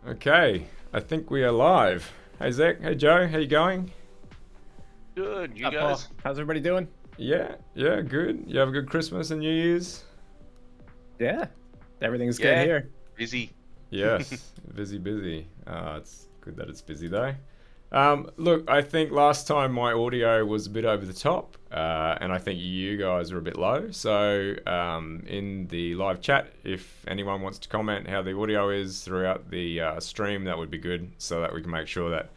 Okay, I think we are live. Hey Zach, hey Joe, how you going? Good, you Hi, Paul. guys? How's everybody doing? Yeah, good. You have a good Christmas and New Year's? Yeah, everything's good Yeah, here. busy. Yes, busy. It's good that it's busy though. Look, I think last time my audio was a bit over the top, and I think you guys are a bit low. So, in the live chat, if anyone wants to comment how the audio is throughout the stream, that would be good, so that we can make sure that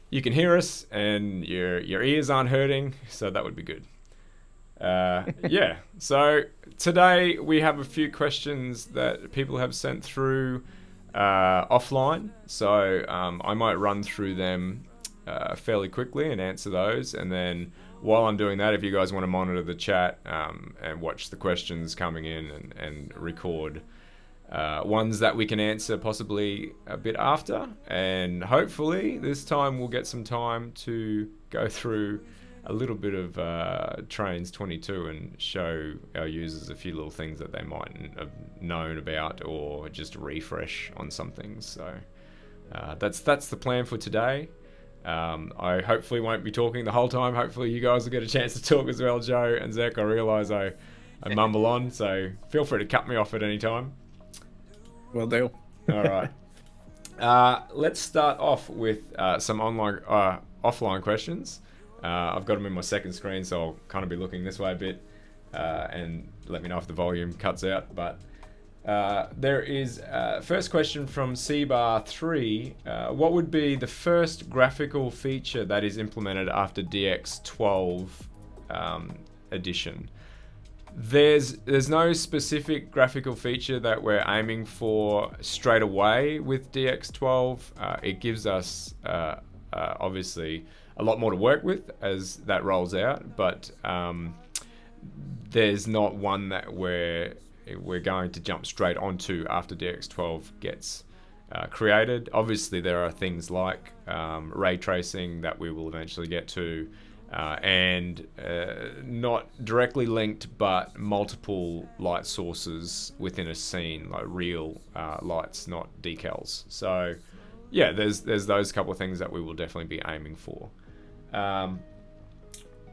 you can hear us and your ears aren't hurting. So that would be good. Yeah. So today we have a few questions that people have sent through offline. So I might run through them fairly quickly and answer those. And then while I'm doing that, if you guys want to monitor the chat and watch the questions coming in and record ones that we can answer possibly a bit after. And hopefully this time we'll get some time to go through a little bit of Trains 22 and show our users a few little things that they mightn't have known about, or just a refresh on some things. So that's the plan for today. I hopefully won't be talking the whole time. Hopefully you guys will get a chance to talk as well, Joe and Zach. I realise I mumble on, so feel free to cut me off at any time. Will do. All right. Let's start off with some offline questions. I've got them in my second screen, so I'll kind of be looking this way a bit, and let me know if the volume cuts out. But there is first question from CBar3. What would be the first graphical feature that is implemented after DX12 edition? There's no specific graphical feature that we're aiming for straight away with DX12. It gives us obviously a lot more to work with as that rolls out, but there's not one that we're going to jump straight onto after DX12 gets created. Obviously, there are things like ray tracing that we will eventually get to, and not directly linked, but multiple light sources within a scene, like real lights, not decals. So yeah, there's those couple of things that we will definitely be aiming for.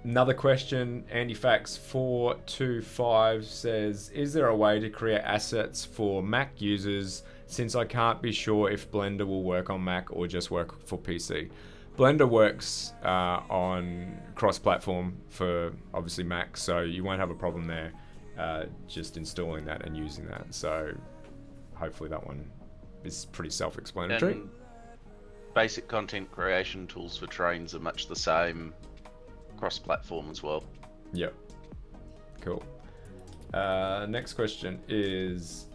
Another question, AndyFax425 says, is there a way to create assets for Mac users, since I can't be sure if Blender will work on Mac or just work for PC? Blender works on cross-platform for obviously Mac, so you won't have a problem there just installing that and using that. So hopefully that one is pretty self-explanatory. And basic content creation tools for Trains are much the same cross-platform as well. Yep. Cool. Next question is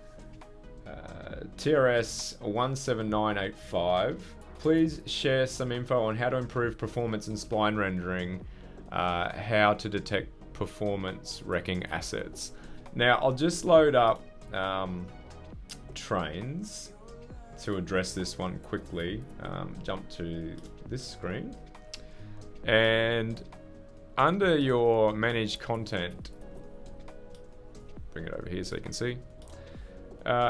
TRS17985. Please share some info on how to improve performance in spline rendering, how to detect performance wrecking assets. Now, I'll just load up Trains to address this one quickly. Jump to this screen. And under your managed content, bring it over here so you can see.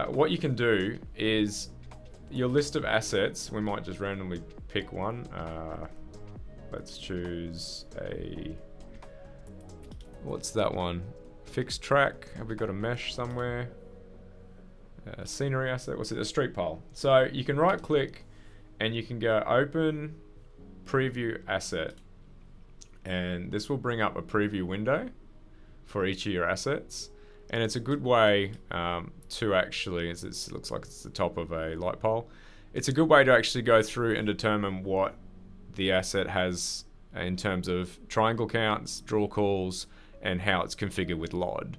What you can do is your list of assets, we might just randomly pick one. Let's choose what's that one? Fixed track. Have we got a mesh somewhere? Scenery asset. What's it? A street pole. So you can right click and you can go open preview asset, and this will bring up a preview window for each of your assets. And it's a good way to actually, it looks like it's the top of a light pole. It's a good way to actually go through and determine what the asset has in terms of triangle counts, draw calls, and how it's configured with LOD.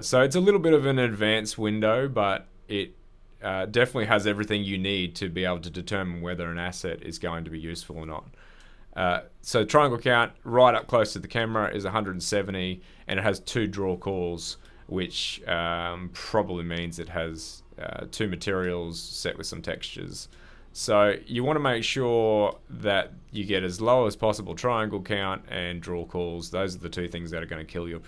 So it's a little bit of an advanced window, but it definitely has everything you need to be able to determine whether an asset is going to be useful or not. So triangle count right up close to the camera is 170, and it has 2 draw calls, which probably means it has 2 materials set with some textures. So you want to make sure that you get as low as possible triangle count and draw calls. Those are the 2 things that are going to kill your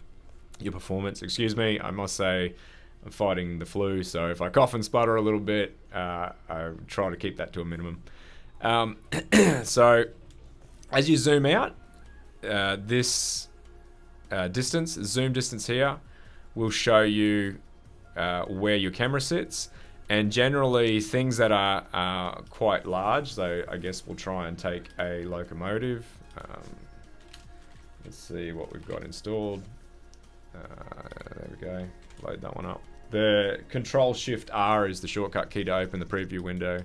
performance. Excuse me, I must say I'm fighting the flu, so if I cough and sputter a little bit, I try to keep that to a minimum. So as you zoom out, this zoom distance here will show you where your camera sits, and generally things that are quite large, so I guess we'll try and take a locomotive. Let's see what we've got installed. There we go, load that one up. The Control-Shift-R is the shortcut key to open the preview window.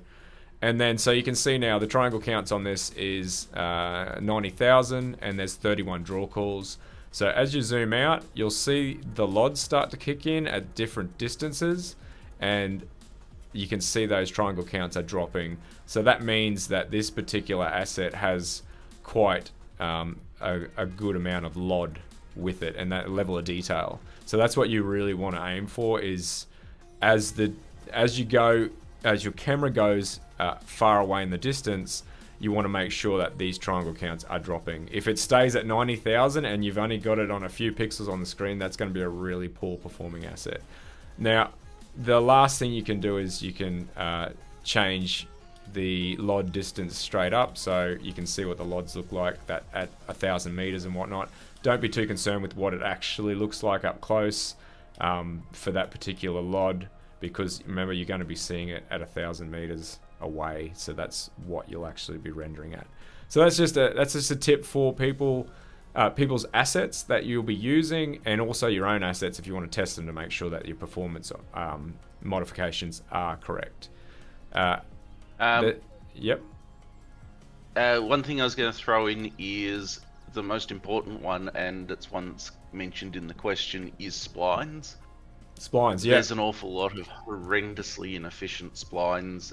And then, so you can see now the triangle counts on this is 90,000, and there's 31 draw calls. So as you zoom out, you'll see the LODs start to kick in at different distances, and you can see those triangle counts are dropping. So that means that this particular asset has quite a good amount of LOD with it, and that level of detail. So that's what you really want to aim for, is as your camera goes far away in the distance, you want to make sure that these triangle counts are dropping. If it stays at 90,000 and you've only got it on a few pixels on the screen, that's going to be a really poor performing asset. Now, the last thing you can do is you can change the LOD distance straight up, so you can see what the LODs look like that at 1,000 meters and whatnot. Don't be too concerned with what it actually looks like up close for that particular LOD, because remember, you're going to be seeing it at 1,000 meters away, so that's what you'll actually be rendering at. So that's just a tip for people's assets that you'll be using, and also your own assets if you want to test them to make sure that your performance modifications are correct. Yep. One thing I was going to throw in is the most important one, and it's one that's mentioned in the question, is splines. Splines, yeah. There's an awful lot of horrendously inefficient splines.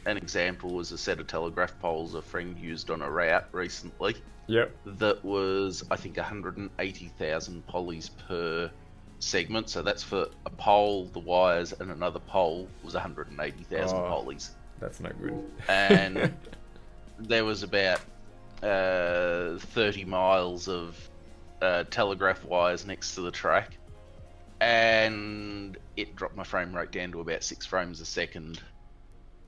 An example was a set of telegraph poles a friend used on a route recently. Yep. That was, I think, 180,000 polys per segment. So that's for a pole, the wires, and another pole was 180,000 polys. That's no good. And there was about 30 miles of telegraph wires next to the track. And it dropped my frame rate down to about 6 frames a second.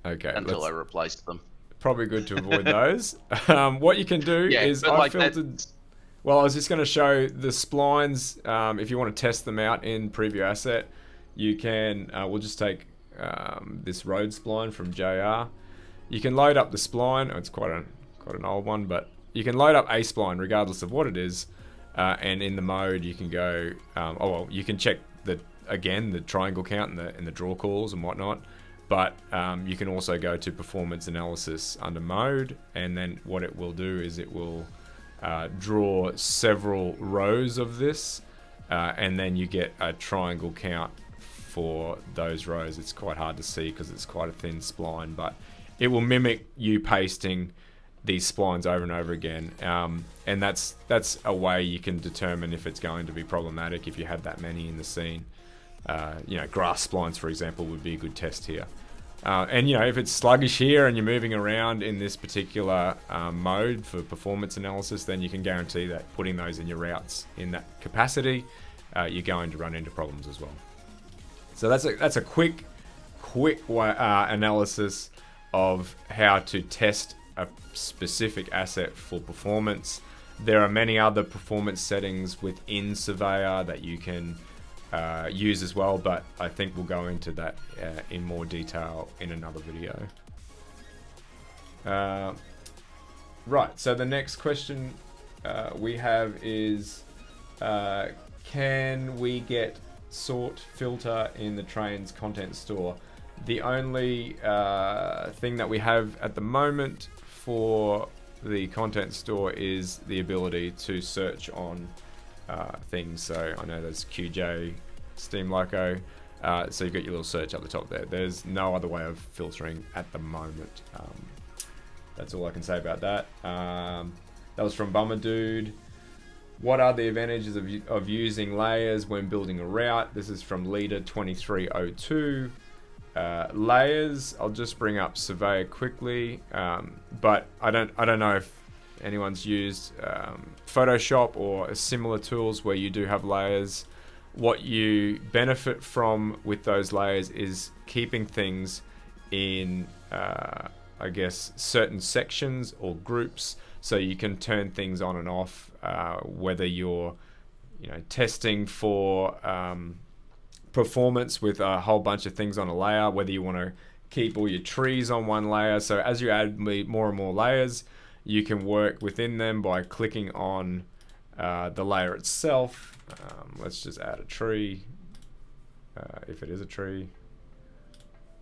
Okay. Until I replaced them. Probably good to avoid those. What you can do is I filtered. Well, I was just going to show the splines. If you want to test them out in Preview Asset, you can. We'll just take this road spline from JR. You can load up the spline. Oh, it's quite an old one, but you can load up a spline regardless of what it is. And in the mode, you can go. You can check the triangle count and the draw calls and whatnot. But you can also go to performance analysis under mode, and then what it will do is it will draw several rows of this, and then you get a triangle count for those rows. It's quite hard to see because it's quite a thin spline, but it will mimic you pasting these splines over and over again, and that's a way you can determine if it's going to be problematic if you have that many in the scene. Grass splines, for example, would be a good test here. And if it's sluggish here and you're moving around in this particular mode for performance analysis, then you can guarantee that putting those in your routes in that capacity, you're going to run into problems as well. So that's a quick analysis of how to test a specific asset for performance. There are many other performance settings within Surveyor that you can use as well, but I think we'll go into that in more detail in another video. Right, so the next question we have is, can we get sort filter in the train's content store? The only thing that we have at the moment for the content store is the ability to search on things. So I know there's QJ, Steam Loco, so you've got your little search up the top there. There's no other way of filtering at the moment. That's all I can say about that. That was from Bummer Dude. What are the advantages of using layers when building a route? This is from Leader 2302. Layers, I'll just bring up Surveyor quickly, but I don't know if anyone's used Photoshop or similar tools where you do have layers. what you benefit from with those layers is keeping things in, I guess, certain sections or groups, so you can turn things on and off, whether you're, testing for performance with a whole bunch of things on a layer, whether you want to keep all your trees on one layer. So as you add more and more layers, you can work within them by clicking on the layer itself. Let's just add a tree. If it is a tree,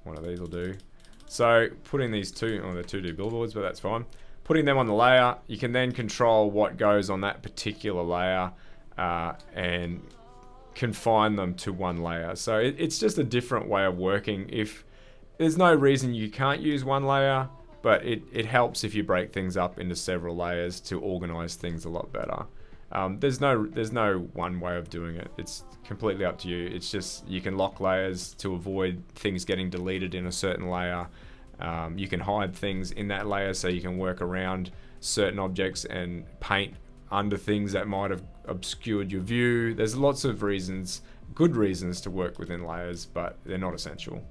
one of these will do. So putting these two, they're 2D billboards, but that's fine. Putting them on the layer, you can then control what goes on that particular layer and confine them to one layer. So it's just a different way of working. If there's no reason you can't use one layer, but it helps if you break things up into several layers to organize things a lot better. There's no one way of doing it. It's completely up to you. It's just you can lock layers to avoid things getting deleted in a certain layer. You can hide things in that layer so you can work around certain objects and paint under things that might have obscured your view. There's lots of reasons, good reasons to work within layers, but they're not essential.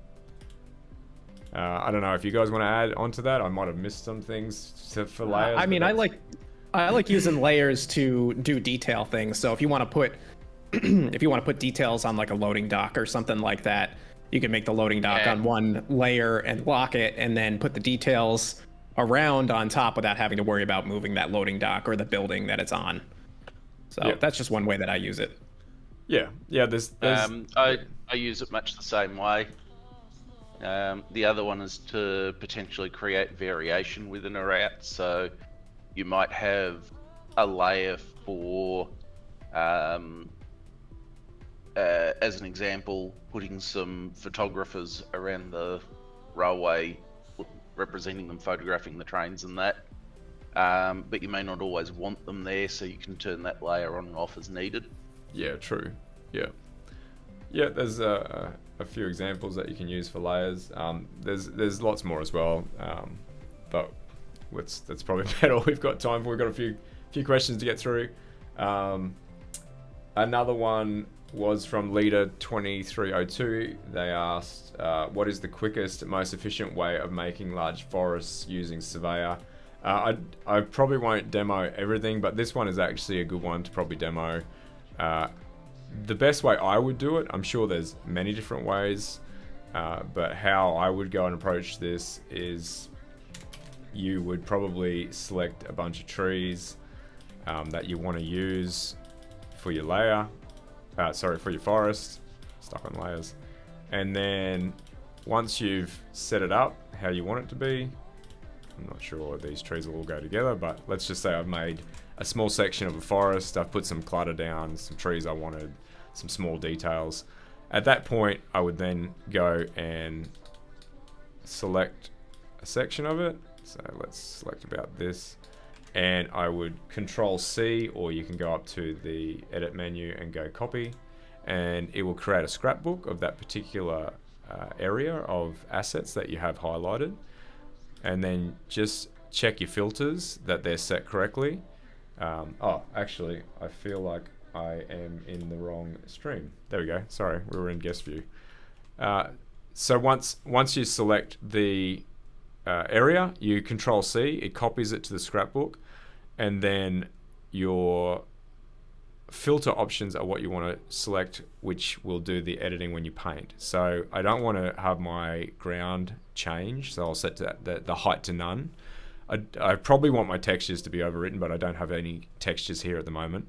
I don't know if you guys want to add onto that. I might have missed some things for layers. I mean, I like using layers to do detail things. So if you want to put details on like a loading dock or something like that, you can make the loading dock on one layer and lock it, and then put the details around on top without having to worry about moving that loading dock or the building that it's on. So that's just one way that I use it. Yeah. There's I use it much the same way. The other one is to potentially create variation within a route. So you might have a layer for, as an example, putting some photographers around the railway, representing them photographing the trains and that. But you may not always want them there, so you can turn that layer on and off as needed. Yeah, true. Yeah, there's a few examples that you can use for layers. There's lots more as well, but that's probably about all we've got time for. We've got a few questions to get through. Another one was from Leader 2302. They asked, what is the quickest, most efficient way of making large forests using Surveyor? I probably won't demo everything, but this one is actually a good one to probably demo. The best way I would do it, I'm sure there's many different ways, but how I would go and approach this is you would probably select a bunch of trees that you want to use for your layer, for your forest, stuck on layers. And then once you've set it up how you want it to be, I'm not sure these trees will all go together, but let's just say I've made a small section of a forest. I've put some clutter down, some trees I wanted, some small details. At that point, I would then go and select a section of it. So let's select about this. And I would Control C, or you can go up to the edit menu and go copy. And it will create a scrapbook of that particular area of assets that you have highlighted. And then just check your filters that they're set correctly. Actually, I feel like I am in the wrong stream. There we go. Sorry, we were in guest view. So once you select the area, you Control C, it copies it to the scrapbook, and then your filter options are what you want to select, which will do the editing when you paint. So I don't want to have my ground change, so I'll set the height to none. I probably want my textures to be overwritten, but I don't have any textures here at the moment.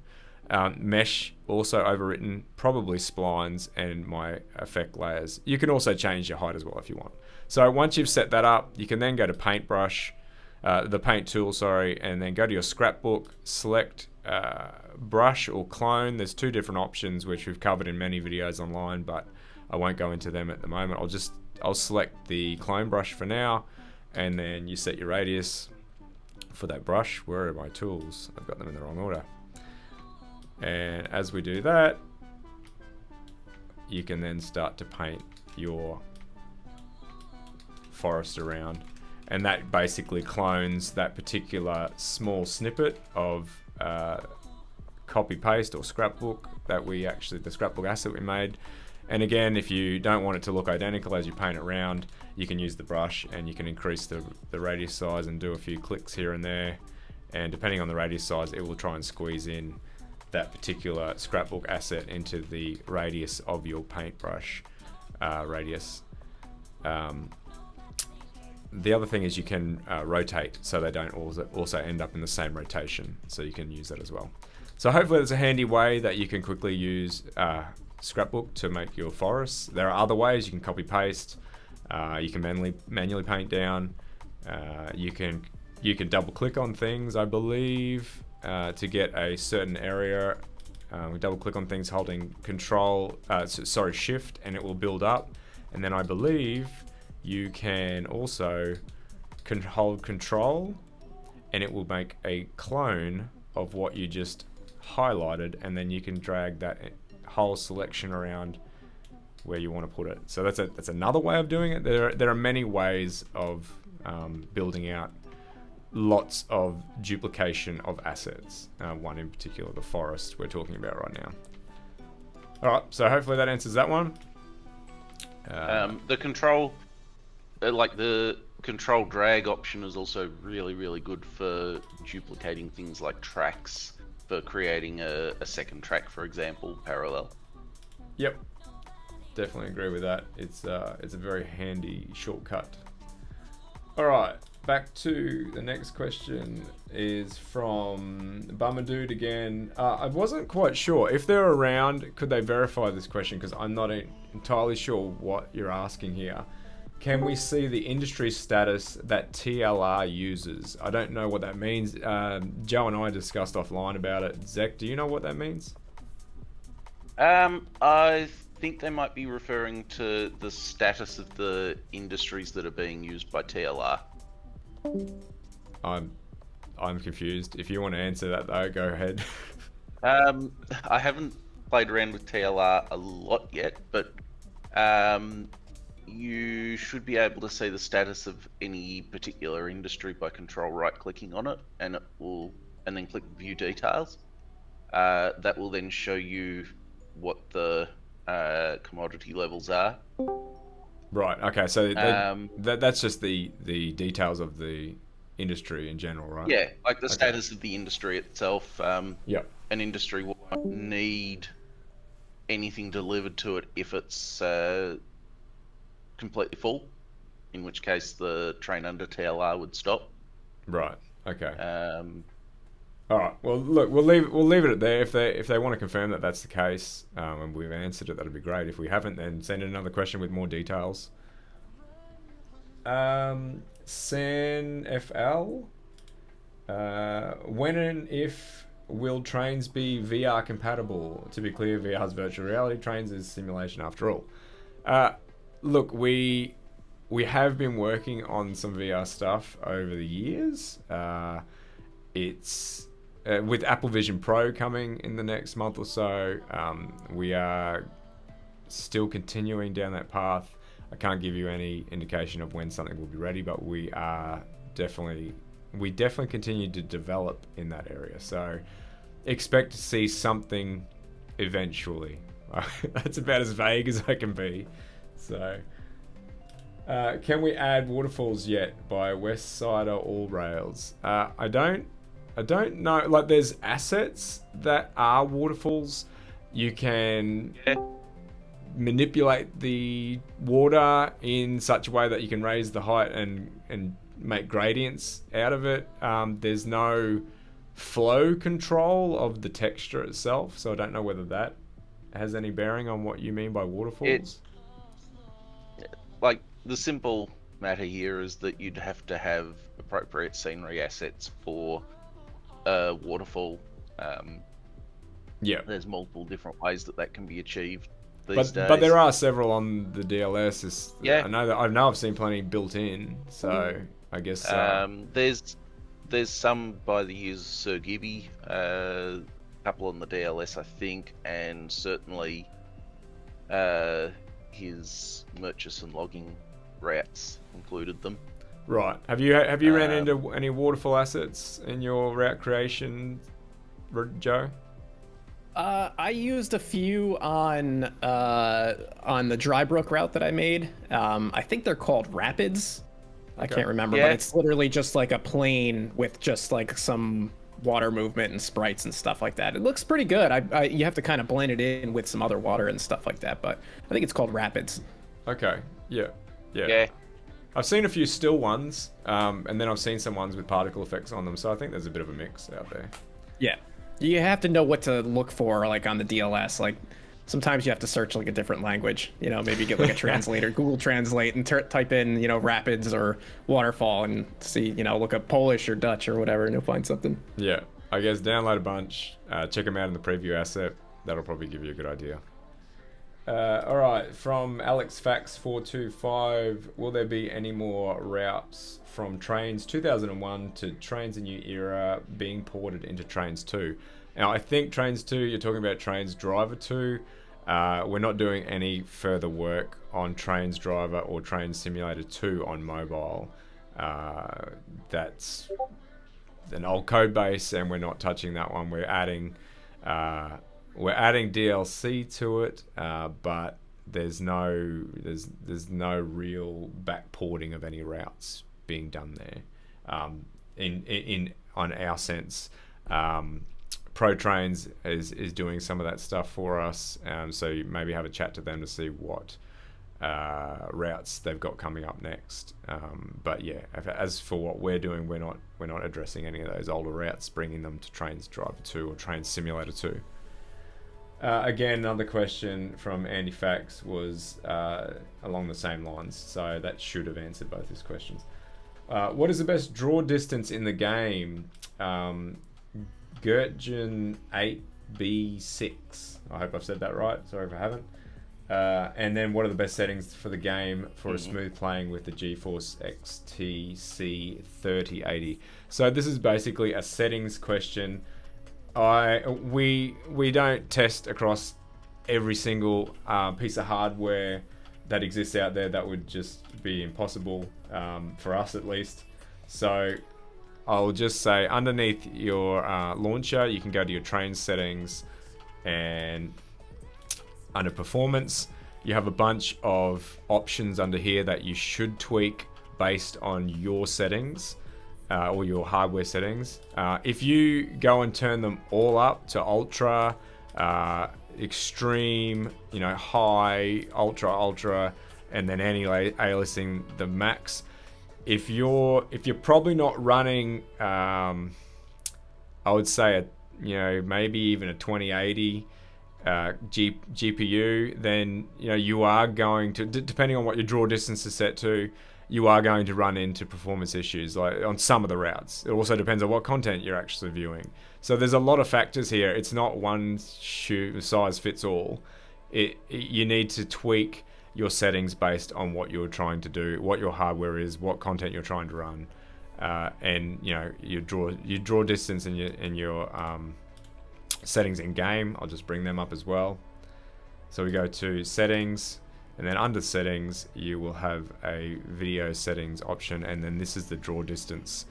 Mesh also overwritten, probably splines and my effect layers. You can also change your height as well if you want. So once you've set that up, you can then go to paintbrush, the paint tool, and then go to your scrapbook, select brush or clone. There's two different options which we've covered in many videos online, but I won't go into them at the moment. I'll select the clone brush for now, and then you set your radius for that brush. Where are my tools? I've got them in the wrong order. And as we do that, you can then start to paint your forest around, and that basically clones that particular small snippet of copy paste or scrapbook the scrapbook asset we made. And again, if you don't want it to look identical as you paint it around, you can use the brush and you can increase the radius size and do a few clicks here and there. And depending on the radius size, it will try and squeeze in that particular scrapbook asset into the radius of your paintbrush radius. The other thing is you can rotate so they don't also end up in the same rotation, so you can use that as well. So hopefully it's a handy way that you can quickly use scrapbook to make your forests. There are other ways. You can copy paste, you can manually paint down, you can double click on things, I believe, to get a certain area. We double click on things holding shift, and it will build up. And then I believe you can also hold control and it will make a clone of what you just highlighted, and then you can drag that whole selection around where you want to put it. So that's another way of doing it. There are many ways of building out lots of duplication of assets. One in particular, the forest we're talking about right now. All right, so hopefully that answers that one. The control, the control drag option is also really, really good for duplicating things like tracks, for creating a second track, for example, parallel. Yep, definitely agree with that. It's a very handy shortcut. All right, back to the next question is from Bummer Dude again. I wasn't quite sure if they're around. Could they verify this question? Because I'm not entirely sure what you're asking here. Can we see the industry status that TLR uses? I don't know what that means. Joe and I discussed offline about it. Zach, do you know what that means? I think they might be referring to the status of the industries that are being used by TLR. I'm confused. If you want to answer that though, go ahead. I haven't played around with TLR a lot yet, but you should be able to see the status of any particular industry by control right clicking on it, and then click view details. That will then show you what the commodity levels are. Right. Okay. So that's just the details of the industry in general, right? Yeah, like the status of the industry itself. Yeah. An industry won't need anything delivered to it if it's completely full, in which case the train under TLR would stop. Right. Okay. All right. Well, look, we'll leave it at there. If they want to confirm that that's the case, and we've answered it, that'd be great. If we haven't, then send in another question with more details. San FL. When and if will trains be VR compatible? To be clear, VR's virtual reality. Trains is simulation after all. Look, we have been working on some VR stuff over the years. It's with Apple Vision Pro coming in the next month or so. We are still continuing down that path. I can't give you any indication of when something will be ready, but we definitely continue to develop in that area. So expect to see something eventually. That's about as vague as I can be. So, can we add waterfalls yet by Westsider All Rails? I don't know. Like, there's assets that are waterfalls. You can manipulate the water in such a way that you can raise the height and make gradients out of it. There's no flow control of the texture itself, so I don't know whether that has any bearing on what you mean by waterfalls. Like, the simple matter here is that you'd have to have appropriate scenery assets for a waterfall. Yeah. There's multiple different ways that can be achieved these days. But there are several on the DLS. Yeah. I know I've seen plenty built in, so I guess... There's some by the user Sir Gibby, a couple on the DLS, I think, and certainly his Murchison logging routes included them. Right. Have you ran into any waterfall assets in your route creation, Joe? I used a few on the Drybrook route that I made. I think they're called rapids. I can't remember, Yeah. but it's literally just like a plane with just like some water movement and sprites and stuff like that. It looks pretty good. You have to kind of blend it in with some other water and stuff like that, but I think it's called rapids. Okay. Yeah. Yeah. I've seen a few still ones, and then I've seen some ones with particle effects on them. So I think there's a bit of a mix out there. Yeah. You have to know what to look for, like on the DLS. Like sometimes you have to search like a different language. You know, maybe get like a translator, Google Translate, and type in, you know, rapids or waterfall, and see, you know, look up Polish or Dutch or whatever, and you'll find something. Yeah. I guess download a bunch, check them out in the preview asset. That'll probably give you a good idea. All right, from AlexFax425, will there be any more routes from Trains 2001 to Trains a New Era being ported into Trains 2? Now, I think Trains 2, you're talking about Trains Driver 2. We're not doing any further work on Trains Driver or Trains Simulator 2 on mobile. That's an old code base, and we're not touching that one. We're adding DLC to it, but there's no real backporting of any routes being done there. In on our sense, Pro Trains is doing some of that stuff for us. So you maybe have a chat to them to see what routes they've got coming up next. But yeah, as for what we're doing, we're not addressing any of those older routes, bringing them to Trains Driver 2 or Trains Simulator 2. Again, another question from Andy Fax was along the same lines, so that should have answered both his questions. What is the best draw distance in the game? Gurtgen 8B6. I hope I've said that right. Sorry if I haven't. And then what are the best settings for the game for a smooth playing with the GeForce XTC 3080? So this is basically a settings question. We don't test across every single piece of hardware that exists out there. That would just be impossible for us, at least. So I'll just say underneath your launcher, you can go to your train settings, and under performance, you have a bunch of options under here that you should tweak based on your settings. Or your hardware settings. If you go and turn them all up to ultra, extreme, high, ultra, and then anti-aliasing the max, if you're probably not running, I would say maybe even a 2080 GPU, then you are going to, depending on what your draw distance is set to, you are going to run into performance issues like on some of the routes. It also depends on what content you're actually viewing. So there's a lot of factors here. It's not one size fits all. You need to tweak your settings based on what you're trying to do, what your hardware is, what content you're trying to run, and your draw distance and your settings in game. I'll just bring them up as well. So we go to settings. And then under settings, you will have a video settings option. And then this is the draw distance,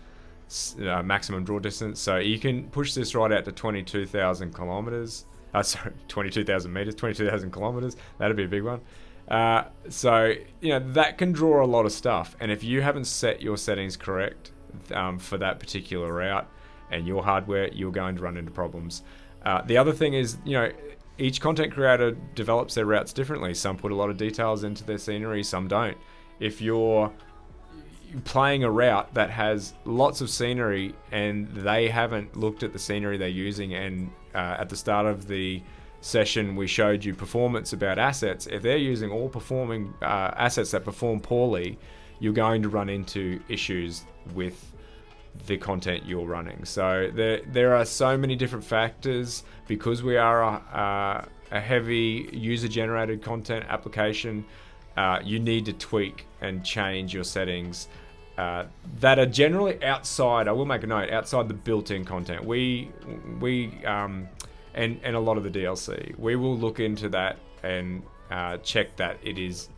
maximum draw distance. So you can push this right out to 22,000 kilometers. 22,000 meters, 22,000 kilometers. That'd be a big one. So, that can draw a lot of stuff. And if you haven't set your settings correct for that particular route and your hardware, you're going to run into problems. The other thing is, each content creator develops their routes differently. Some put a lot of details into their scenery, some don't. If you're playing a route that has lots of scenery and they haven't looked at the scenery they're using, and at the start of the session we showed you performance about assets, if they're using all performing assets that perform poorly, you're going to run into issues with the content you're running. So there are so many different factors. Because we are a heavy user-generated content application, you need to tweak and change your settings that are generally outside. I will make a note, outside the built-in content. We and a lot of the DLC. We will look into that and check that it is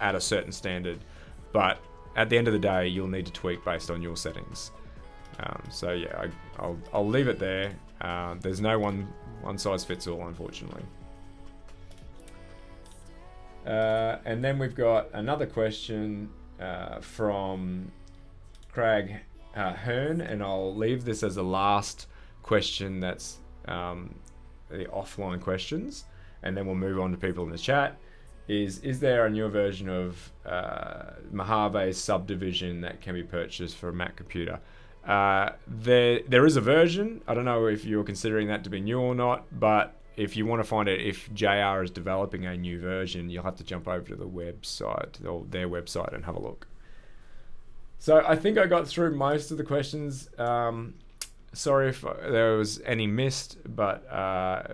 at a certain standard. But at the end of the day, you'll need to tweak based on your settings. So yeah, I'll leave it there. There's no one One size fits all, unfortunately. And then we've got another question from Craig Hearn, and I'll leave this as the last question. That's the offline questions, and then we'll move on to people in the chat. Is there a newer version of Mojave's Subdivision that can be purchased for a Mac computer? There is a version. I don't know if you're considering that to be new or not, but if you want to find out if JR is developing a new version, you'll have to jump over to the website or their website and have a look. So I think I got through most of the questions. Sorry if there was any missed, but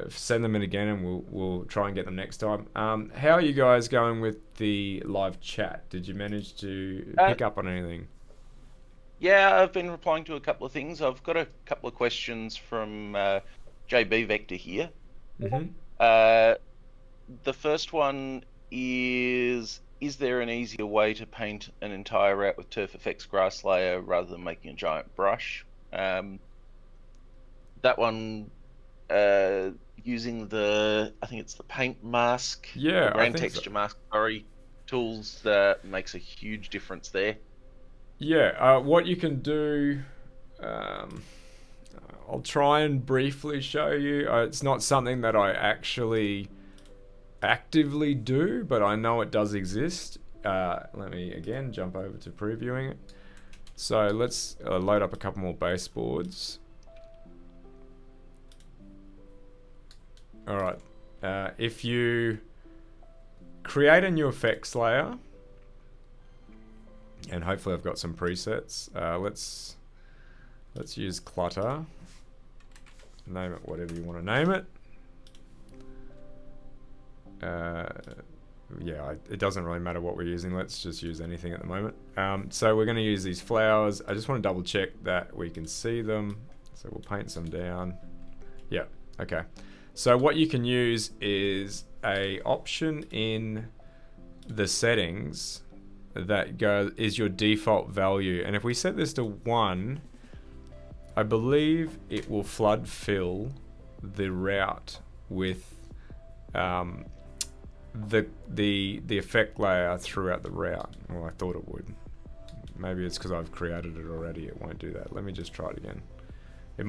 send them in again and we'll try and get them next time. How are you guys going with the live chat? Did you manage to pick up on anything? Yeah, I've been replying to a couple of things. I've got a couple of questions from JB Vector here. Mm-hmm. The first one is there an easier way to paint an entire route with Turf Effects grass layer rather than making a giant brush? That one using I think it's the paint mask, grand texture mask, tools that makes a huge difference there. Yeah, what you can do, I'll try and briefly show you. It's not something that I actually actively do, but I know it does exist. Let me again jump over to previewing it. So let's load up a couple more baseboards. All right, if you create a new effects layer, and hopefully I've got some presets. Let's use clutter. Name it whatever you want to name it. Yeah, it doesn't really matter what we're using. Let's just use anything at the moment. So we're going to use these flowers. I just want to double check that we can see them. So we'll paint some down. Yeah, okay. So what you can use is a option in the settings that is your default value, and if we set this to 1, I believe it will flood fill the route with the effect layer throughout the route. Well, I thought it would. Maybe it's because I've created it already. It won't do that. Let me just try it again. It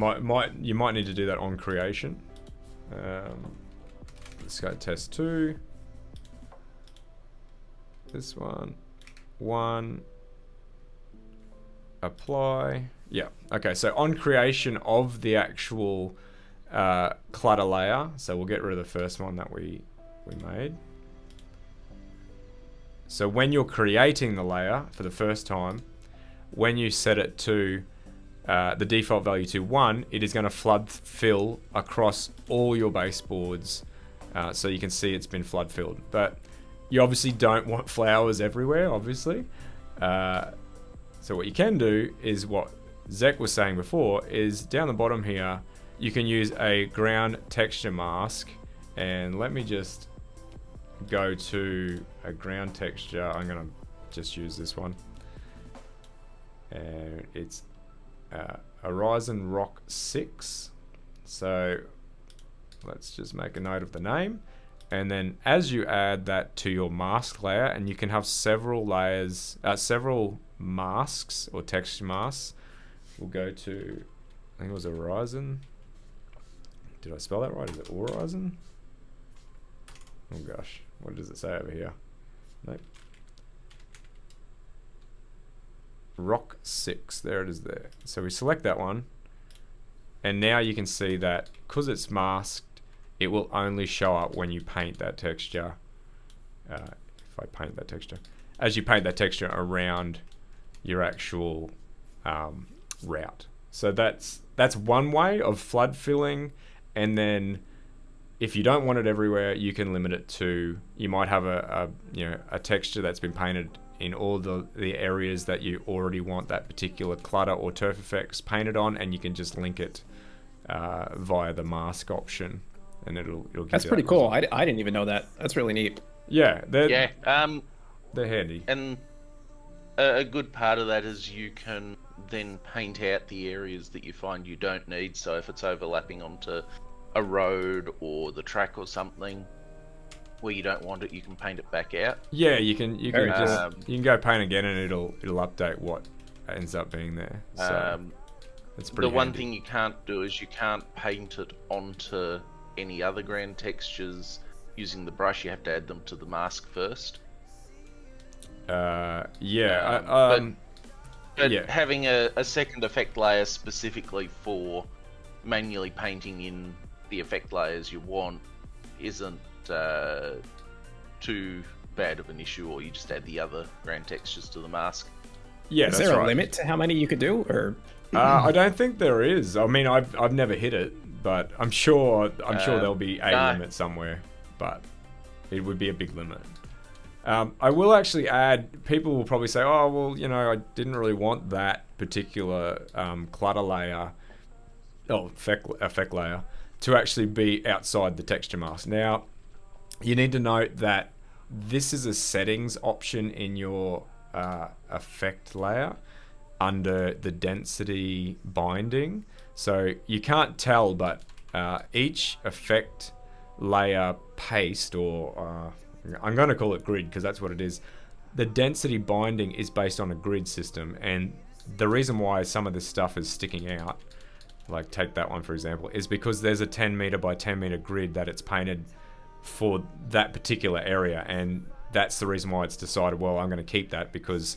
you might need to do that on creation. Let's go test 2. This one. Apply. Yeah, okay, so on creation of the actual clutter layer, so we'll get rid of the first one that we made. So when you're creating the layer for the first time, when you set it to the default value to 1, it is going to flood fill across all your baseboards, so you can see it's been flood filled. But you obviously don't want flowers everywhere, obviously. So what you can do is what Zek was saying before, is down the bottom here, you can use a ground texture mask. And let me just go to a ground texture. I'm going to just use this one. And it's Horizon Rock 6. So let's just make a note of the name. And then as you add that to your mask layer, and you can have several layers, several masks or texture masks. We'll go to, I think it was Horizon. Did I spell that right? Is it Horizon? Oh gosh, what does it say over here? Nope. Rock 6, there it is there. So we select that one. And now you can see that because it's masked, it will only show up when you paint that texture. If I paint that texture. As you paint that texture around your actual route. So that's one way of flood filling. And then if you don't want it everywhere, you can limit it to, you might have a texture that's been painted in all the areas that you already want that particular clutter or turf effects painted on, and you can just link it via the mask option. And it'll give That's you pretty that cool. result. I didn't even know that. That's really neat. Yeah, they're handy. And a good part of that is you can then paint out the areas that you find you don't need. So if it's overlapping onto a road or the track or something where you don't want it, you can paint it back out. Yeah, you can Very just cool. you can go paint again, and it'll update what ends up being there. So it's pretty. The one handy. thing you can't do is you can't paint it onto any other ground textures using the brush. You have to add them to the mask first. Yeah. But yeah. having a second effect layer specifically for manually painting in the effect layers you want isn't too bad of an issue, or you just add the other ground textures to the mask. Yeah, Is that's there a right. limit to how many you could do, or? I don't think there is. I mean, I've never hit it, but I'm sure there'll be a no. limit somewhere. But it would be a big limit. I will actually add. People will probably say, "Oh, well, you know, I didn't really want that particular clutter layer, effect layer, to actually be outside the texture mask." Now, you need to note that this is a settings option in your effect layer under the density binding. So you can't tell, but each effect layer paste, or I'm going to call it grid because that's what it is. The density binding is based on a grid system, and the reason why some of this stuff is sticking out, like take that one for example, is because there's a 10 meter by 10 meter grid that it's painted for that particular area, and that's the reason why it's decided, well, I'm going to keep that because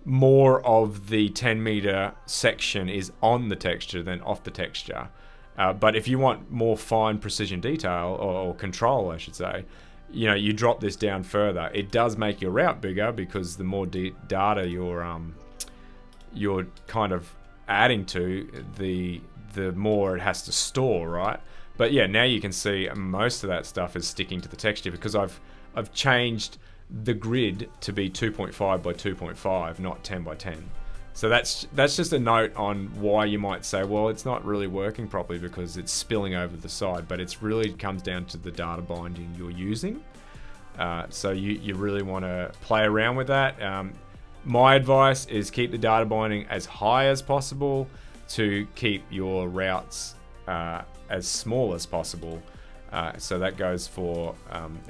more of the 10 meter section is on the texture than off the texture. But if you want more fine precision detail, or control I should say, you know, you drop this down further. It does make your route bigger because the more data you're kind of adding to, the more it has to store, right? But yeah, now you can see most of that stuff is sticking to the texture because I've changed the grid to be 2.5 by 2.5, not 10 by 10. So that's just a note on why you might say, well, it's not really working properly because it's spilling over the side, but it's really comes down to the data binding you're using. So you really want to play around with that. My advice is keep the data binding as high as possible to keep your routes as small as possible. So that goes for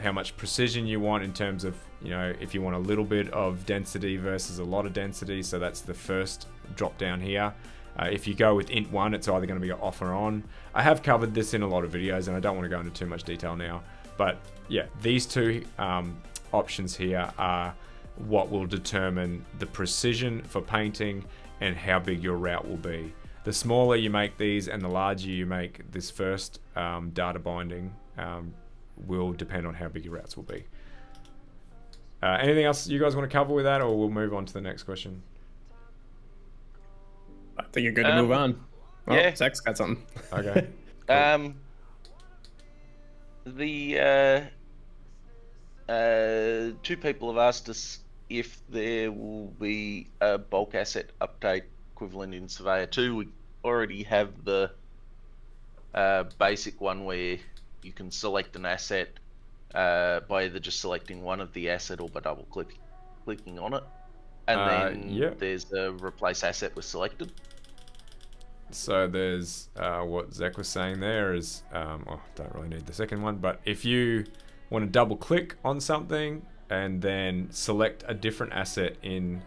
how much precision you want in terms of, you know, if you want a little bit of density versus a lot of density. So that's the first drop down here. If you go with int 1, it's either going to be off or on. I have covered this in a lot of videos and I don't want to go into too much detail now. But yeah, these two options here are what will determine the precision for painting and how big your route will be. The smaller you make these and the larger you make this first data binding will depend on how big your routes will be. Anything else you guys want to cover with that, or we'll move on to the next question? I think you're good to move on. Oh, yeah. Zach's got something. Okay. Two people have asked us if there will be a bulk asset update equivalent in Surveyor 2. We already have the basic one where you can select an asset by either just selecting one of the asset or by double clicking on it, and then there's a replace asset with selected. So there's what Zach was saying there is, don't really need the second one, but if you want to double click on something and then select a different asset in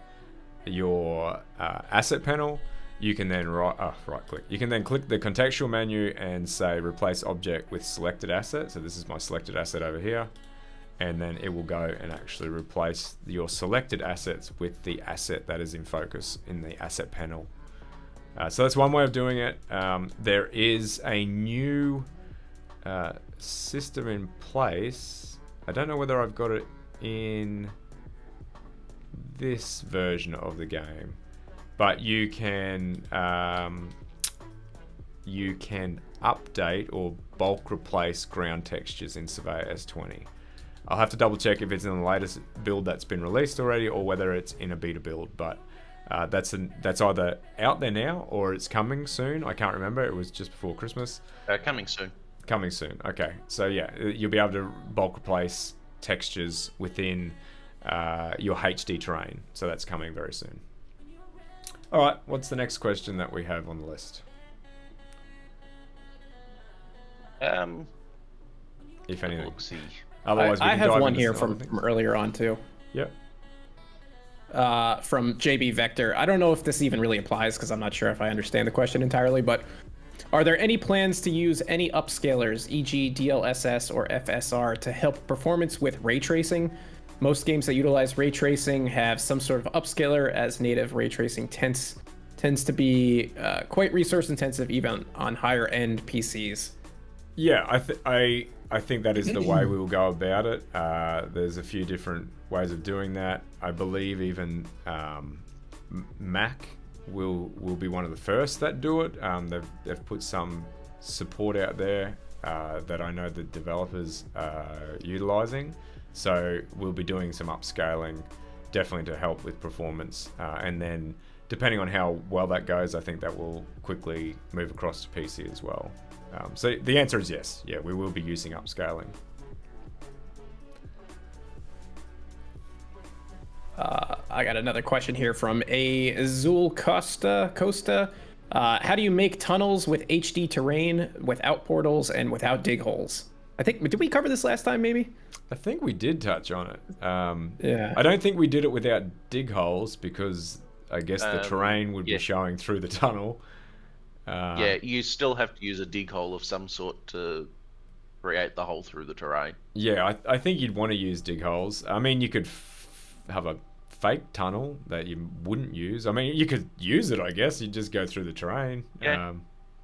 your asset panel, you can then right click. You can then click the contextual menu and say replace object with selected asset. So this is my selected asset over here, and then it will go and actually replace your selected assets with the asset that is in focus in the asset panel. So that's one way of doing it. There is a new system in place. I don't know whether I've got it in this version of the game, but you can update or bulk replace ground textures in Surveyor S20. I'll have to double check if it's in the latest build that's been released already or whether it's in a beta build, but that's either out there now or it's coming soon. I can't remember. It was just before Christmas. Coming soon. Coming soon. Okay. So yeah, you'll be able to bulk replace textures within your HD terrain. So that's coming very soon. All right. What's the next question that we have on the list? if anything. Look, see. Otherwise, we I can have dive one into here some other from things. earlier on too. Yep. From JB Vector. I don't know if this even really applies because I'm not sure if I understand the question entirely, but are there any plans to use any upscalers, e.g. DLSS or FSR, to help performance with ray tracing? Most games that utilize ray tracing have some sort of upscaler, as native ray tracing tends to be quite resource intensive even on higher end PCs. Yeah, I think that is the way we will go about it. There's a few different ways of doing that. I believe even Mac will be one of the first that do it. They've put some support out there that I know the developers are utilizing. So we'll be doing some upscaling, definitely to help with performance. And then depending on how well that goes, I think that will quickly move across to PC as well. So the answer is yes. Yeah, we will be using upscaling. I got another question here from Azul Costa. How do you make tunnels with HD terrain, without portals, and without dig holes? I think, did we cover this last time, maybe? I think we did touch on it. Yeah. I don't think we did it without dig holes because I guess the terrain would yeah. be showing through the tunnel. Yeah, you still have to use a dig hole of some sort to create the hole through the terrain. Yeah, I think you'd want to use dig holes. I mean, you could have a fake tunnel that you wouldn't use. I mean, you could use it, I guess. You just go through the terrain. Yeah.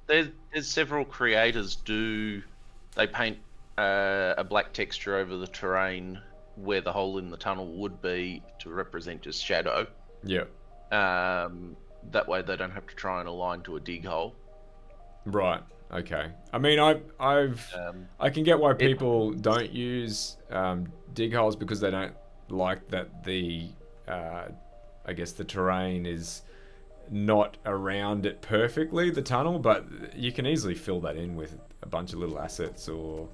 There's several creators they paint a black texture over the terrain where the hole in the tunnel would be to represent just shadow. Yeah. That way they don't have to try and align to a dig hole. Right. Okay. I mean, I can get why people don't use dig holes because they don't like that the I guess the terrain is not around it perfectly, the tunnel, but you can easily fill that in with a bunch of little assets or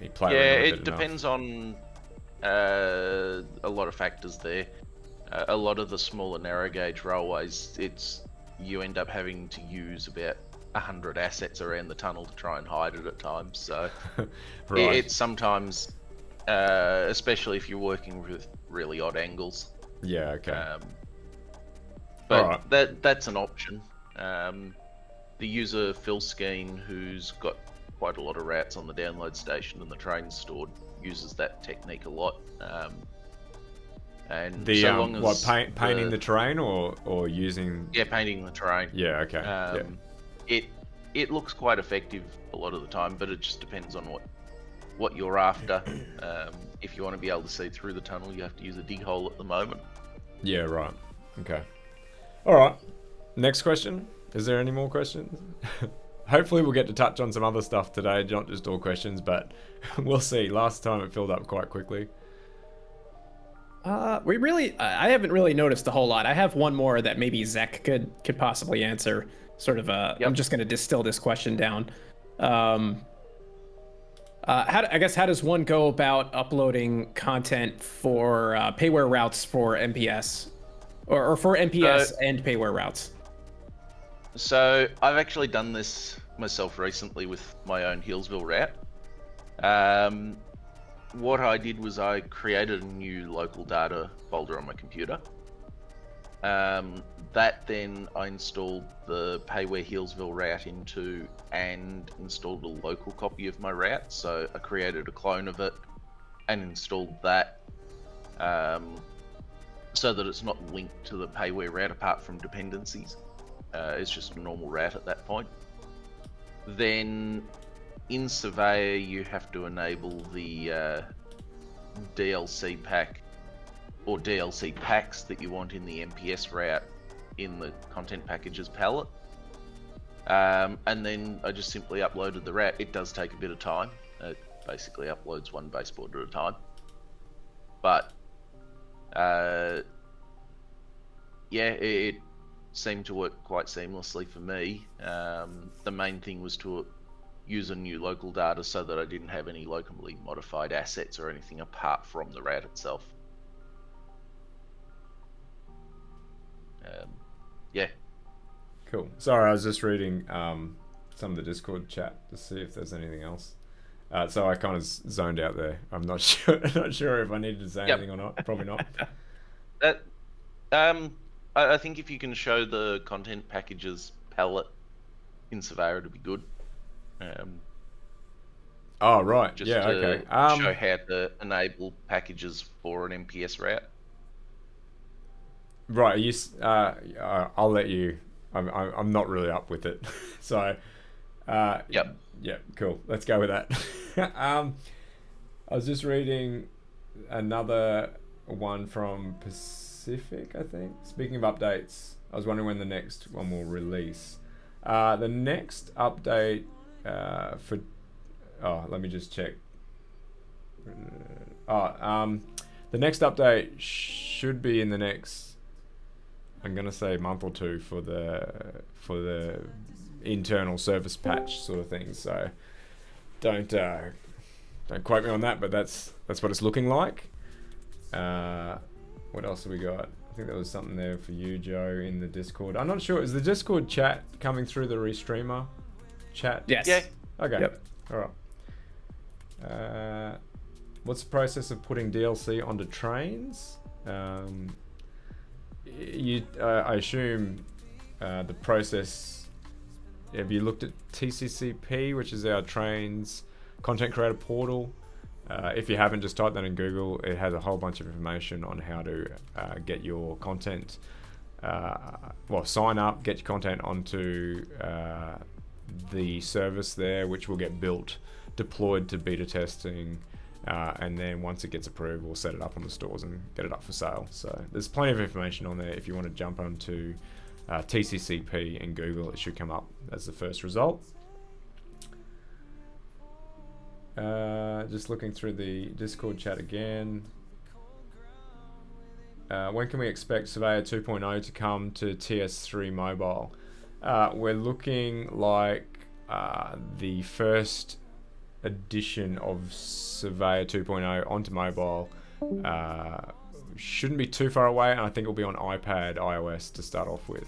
you play around with it depends on a lot of factors there. A lot of the smaller narrow gauge railways, you end up having to use about 100 assets around the tunnel to try and hide it at times. So Right. it's sometimes, especially if you're working with really odd angles. Yeah, okay. But Alright. that's an option. The user Phil Skeen, who's got quite a lot of routes on the download station and the train stored, uses that technique a lot. And The so long as painting the terrain or using painting the terrain. Yeah, okay. It looks quite effective a lot of the time, but it just depends on what you're after. If you want to be able to see through the tunnel, you have to use a dig hole at the moment. Yeah, right. Okay. All right. Next question. Is there any more questions? Hopefully we'll get to touch on some other stuff today, not just all questions, but we'll see. Last time it filled up quite quickly. I haven't really noticed a whole lot. I have one more that maybe Zach could possibly answer. Sort of I'm just going to distill this question down. How does one go about uploading content for payware routes for MPS, or for MPS and payware routes? So I've actually done this myself recently with my own Healesville route. What I did was I created a new local data folder on my computer. That then I installed the payware Healesville route into and installed a local copy of my route. So I created a clone of it and installed that so that it's not linked to the payware route apart from dependencies. It's just a normal route at that point. Then in Surveyor you have to enable the DLC pack or DLC packs that you want in the MPS route in the content packages palette. And then I just simply uploaded the route. It does take a bit of time. It basically uploads one baseboard at a time. But it seemed to work quite seamlessly for me. The main thing was to use a new local data so that I didn't have any locally modified assets or anything apart from the route itself. Cool. Sorry, I was just reading some of the Discord chat to see if there's anything else. So I kind of zoned out there. I'm not sure. Not sure if I needed to say anything or not. Probably not. That, I think if you can show the content packages palette in Surveyor, it'd be good. Oh right. Just Yeah. to Okay. show how to enable packages for an MPS route. Right. I'll let you. I'm not really up with it. So. Yep. Yeah. Cool. Let's go with that. I was just reading another one from Pacific, I think. Speaking of updates, I was wondering when the next one will release. The next update for... Oh, let me just check. The next update should be in the next... I'm going to say month or two for the internal service patch sort of thing. So don't quote me on that, but that's what it's looking like. What else have we got? I think there was something there for you, Joe, in the Discord. I'm not sure. Is the Discord chat coming through the Restreamer chat? Yes. Yeah. Okay. Yep. All right. What's the process of putting DLC onto trains? I assume the process. Have you looked at TCCP, which is our trains content creator portal? If you haven't, just type that in Google. It has a whole bunch of information on how to get your content. Sign up, get your content onto the service there, which will get built, deployed to beta testing, and then once it gets approved, we'll set it up on the stores and get it up for sale. So there's plenty of information on there. If you want to jump onto TCCP and Google, it should come up as the first result. Just looking through the Discord chat again. When can we expect Surveyor 2.0 to come to TS3 mobile? We're looking like the first edition of Surveyor 2.0 onto mobile shouldn't be too far away, and I think it'll be on iPad, iOS to start off with,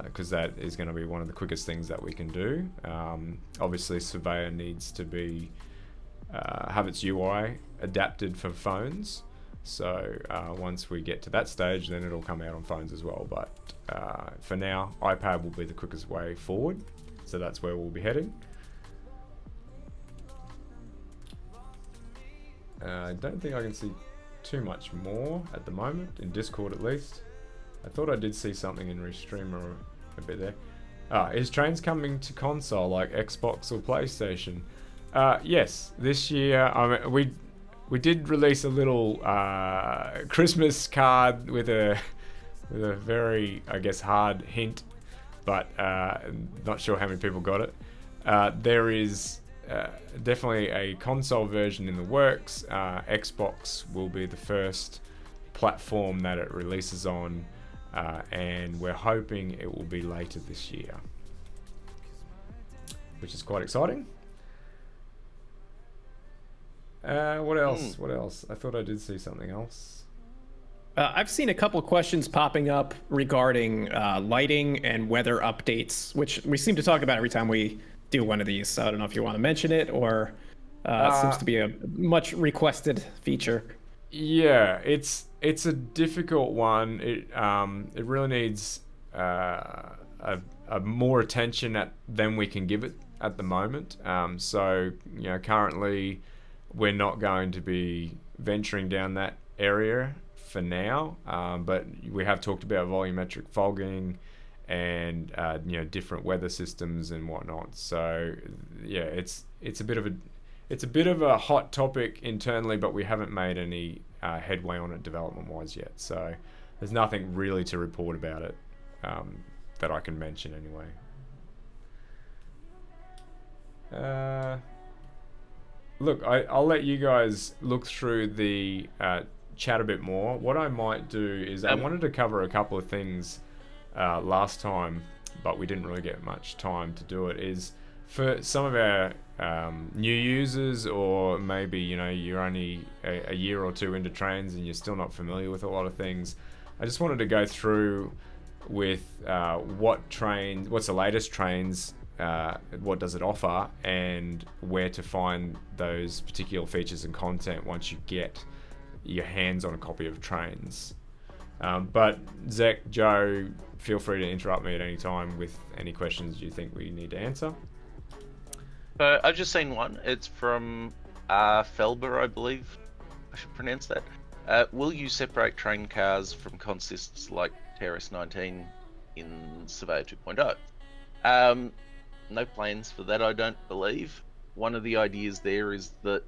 because that is going to be one of the quickest things that we can do. Obviously, Surveyor needs to be have its UI adapted for phones, so once we get to that stage, then it'll come out on phones as well. But for now, iPad will be the quickest way forward, so that's where we'll be heading. I don't think I can see too much more at the moment, in Discord at least. I thought I did see something in Restreamer a bit there. Is trains coming to console like Xbox or PlayStation? Yes, this year. I mean, we did release a little Christmas card with a very, I guess, hard hint, but not sure how many people got it. There is definitely a console version in the works. Xbox will be the first platform that it releases on, and we're hoping it will be later this year, which is quite exciting. What else? What else? I thought I did see something else. I've seen a couple questions popping up regarding lighting and weather updates, which we seem to talk about every time we do one of these. So I don't know if you want to mention it, or it seems to be a much requested feature. Yeah, it's a difficult one. It really needs a more attention than we can give it at the moment. So currently we're not going to be venturing down that area for now. But we have talked about volumetric fogging and different weather systems and whatnot. So yeah, it's a bit of a hot topic internally, but we haven't made any headway on it development-wise yet. So there's nothing really to report about it that I can mention anyway. Look, I'll let you guys look through the chat a bit more. What I might do is I wanted to cover a couple of things last time, but we didn't really get much time to do it, is for some of our new users, or maybe you're only a year or two into trains and you're still not familiar with a lot of things. I just wanted to go through with what's the latest trains what does it offer, and where to find those particular features and content once you get your hands on a copy of Trains. But Zach, Joe, feel free to interrupt me at any time with any questions you think we need to answer. I've just seen one. It's from Felber, I believe. I should pronounce that. Will you separate train cars from consists like TRS-19 in Surveyor 2.0? No plans for that, I don't believe. One of the ideas there is that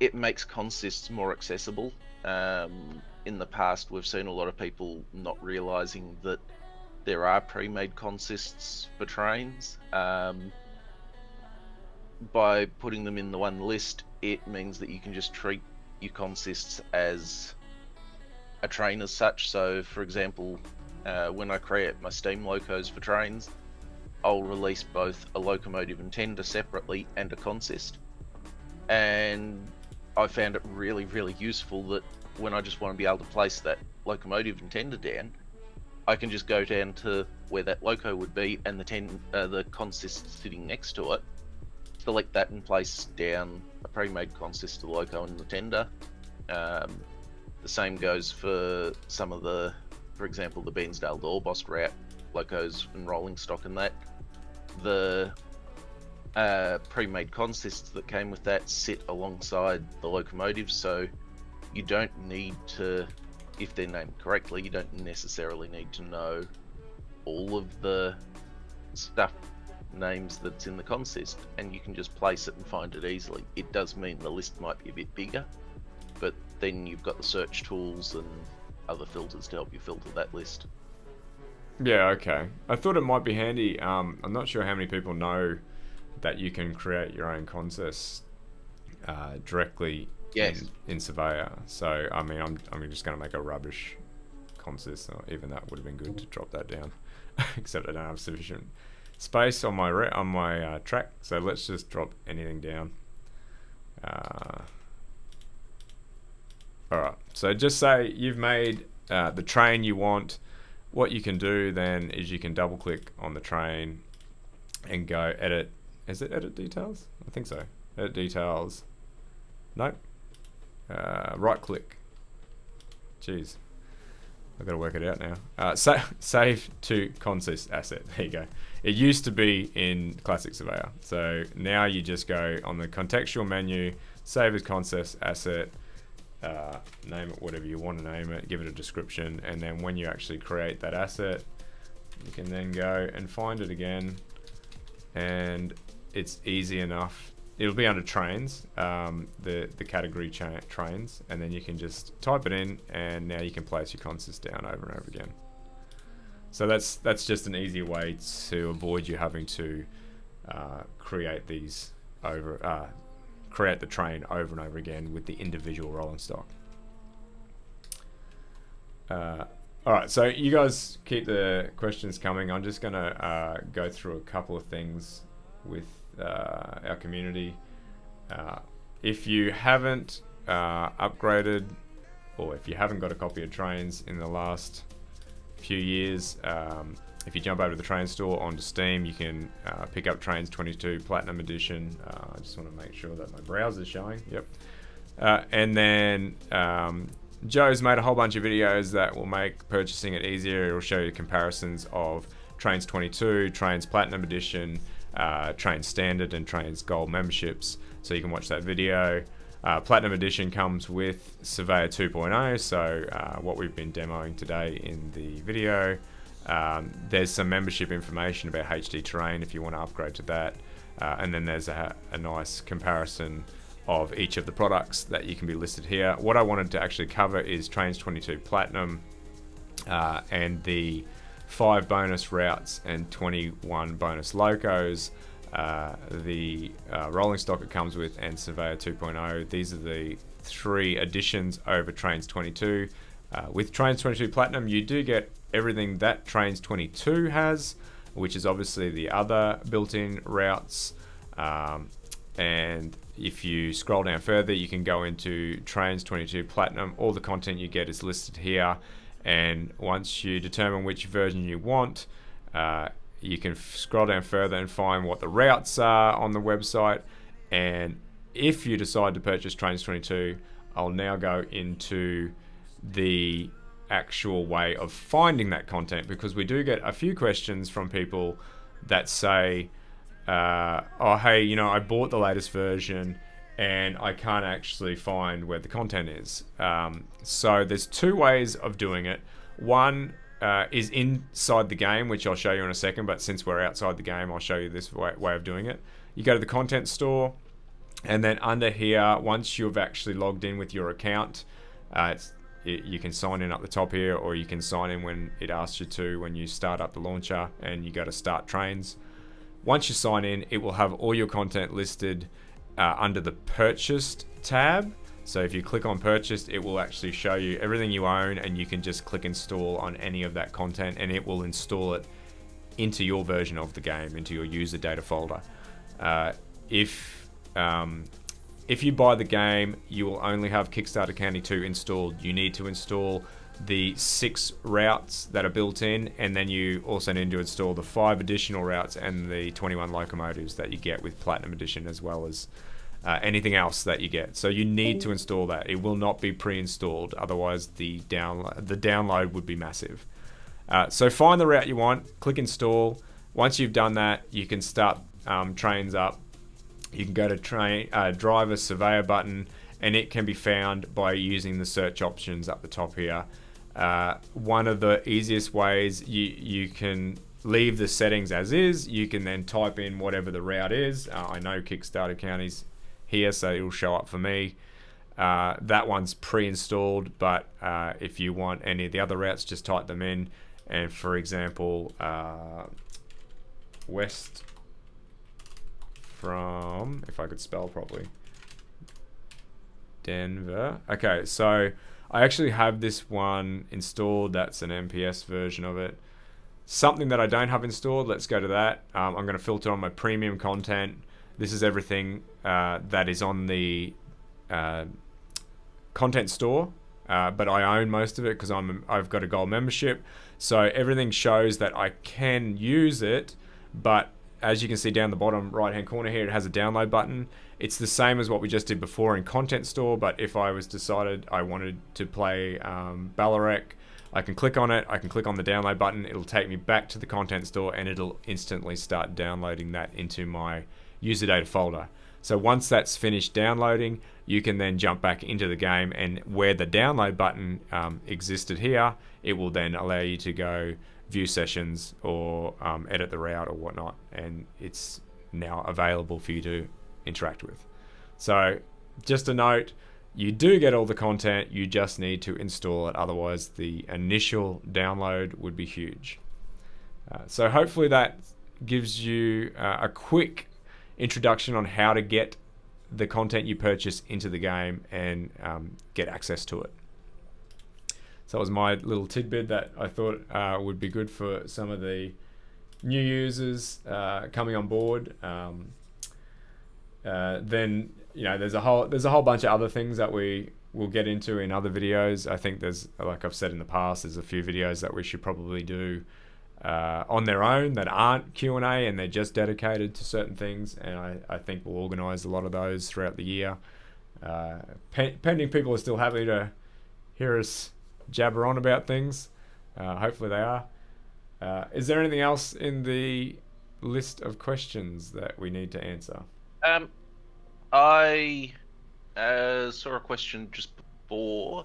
it makes consists more accessible. In the past, we've seen a lot of people not realizing that there are pre-made consists for trains. By putting them in the one list, it means that you can just treat your consists as a train as such. So, for example, when I create my steam locos for trains, I'll release both a locomotive and tender separately and a consist. And I found it really, really useful that when I just want to be able to place that locomotive and tender down, I can just go down to where that loco would be and the consist sitting next to it, select that and place down a pre-made consist to the loco and the tender. The same goes for some of the, for example, the Bairnsdale to Orbost route locos and rolling stock and that. The pre-made consists that came with that sit alongside the locomotives, so you don't need to, if they're named correctly, you don't necessarily need to know all of the stuff names that's in the consist, and you can just place it and find it easily. It does mean the list might be a bit bigger, but then you've got the search tools and other filters to help you filter that list. Yeah, okay. I thought it might be handy. I'm not sure how many people know that you can create your own consists directly in Surveyor. So, I mean, I'm just going to make a rubbish consist. Or even that would have been good to drop that down, except I don't have sufficient space on my track. So let's just drop anything down. All right. So just say you've made the train you want. What you can do then is you can double click on the train and go edit. Is it edit details? I think so. Edit details. Nope. Right click. Jeez. I've got to work it out now. Save to consist asset. There you go. It used to be in Classic Surveyor. So now you just go on the contextual menu, save as consist asset, name it whatever you want to name it, give it a description, and then when you actually create that asset, you can then go and find it again, and it's easy enough. It'll be under trains, the category trains, and then you can just type it in, and now you can place your consist down over and over again. So that's just an easy way to avoid you having to create these create the train over and over again with the individual rolling stock. All right, so you guys keep the questions coming. I'm just gonna go through a couple of things with our community. If you haven't upgraded, or if you haven't got a copy of Trains in the last few years, if you jump over to the Train store onto Steam, you can pick up Trains 22 Platinum Edition. I just want to make sure that my browser's showing. Yep. And then Joe's made a whole bunch of videos that will make purchasing it easier. It'll show you comparisons of Trains 22, Trains Platinum Edition, Trains Standard, and Trains Gold memberships. So you can watch that video. Platinum Edition comes with Surveyor 2.0, so what we've been demoing today in the video. There's some membership information about HD Terrain if you want to upgrade to that. And then there's a nice comparison of each of the products that you can be listed here. What I wanted to actually cover is Trains 22 Platinum and the 5 bonus routes and 21 bonus locos. The rolling stock it comes with, and Surveyor 2.0. These are the 3 additions over Trains 22. With Trains 22 Platinum, you do get everything that Trains 22 has, which is obviously the other built-in routes. And if you scroll down further, you can go into Trains 22 Platinum. All the content you get is listed here. And once you determine which version you want, you can scroll down further and find what the routes are on the website. And if you decide to purchase Trains 22, I'll now go into the actual way of finding that content, because we do get a few questions from people that say, oh, hey, you know, I bought the latest version and I can't actually find where the content is. So there's two ways of doing it. One is inside the game, which I'll show you in a second, but since we're outside the game, I'll show you this way of doing it. You go to the content store, and then under here, once you've actually logged in with your account, you can sign in up the top here, or you can sign in when it asks you to when you start up the launcher and you go to start trains. Once you sign in, it will have all your content listed under the purchased tab. So if you click on purchased, it will actually show you everything you own, and you can just click install on any of that content, and it will install it into your version of the game, into your user data folder. If you buy the game, you will only have Kickstarter County 2 installed. You need to install the 6 routes that are built in, and then you also need to install the 5 additional routes and the 21 locomotives that you get with Platinum Edition, as well as anything else that you get. So you need to install that. It will not be pre-installed, otherwise the download would be massive. So find the route you want, click install. Once you've done that, you can start trains up. You can go to driver surveyor button, and it can be found by using the search options up the top here. One of the easiest ways, you can leave the settings as is. You can then type in whatever the route is. I know Kickstarter County's here, so it'll show up for me. That one's pre-installed, but if you want any of the other routes, just type them in. And for example, west from, if I could spell properly, Denver. Okay, so I actually have this one installed. That's an MPS version of it. Something that I don't have installed, let's go to that. I'm going to filter on my premium content. This is everything that is on the content store, but I own most of it because I've got a gold membership. So everything shows that I can use it, but as you can see down the bottom right hand corner here, it has a download button. It's the same as what we just did before in content store, but if I was decided I wanted to play Ballarat, I can click on it, I can click on the download button, it'll take me back to the content store, and it'll instantly start downloading that into my user data folder. So once that's finished downloading, you can then jump back into the game, and where the download button existed here, it will then allow you to go view sessions or edit the route or whatnot, and it's now available for you to interact with. So just a note, you do get all the content, you just need to install it, otherwise the initial download would be huge. So hopefully that gives you a quick introduction on how to get the content you purchase into the game and get access to it. So that was my little tidbit that I thought would be good for some of the new users coming on board. Then there's a whole bunch of other things that we will get into in other videos. I think there's, like I've said in the past, there's a few videos that we should probably do on their own that aren't Q&A and they're just dedicated to certain things, and I think we'll organise a lot of those throughout the year. Pending people are still happy to hear us jabber on about things. Hopefully they are. Is there anything else in the list of questions that we need to answer? I saw a question just before.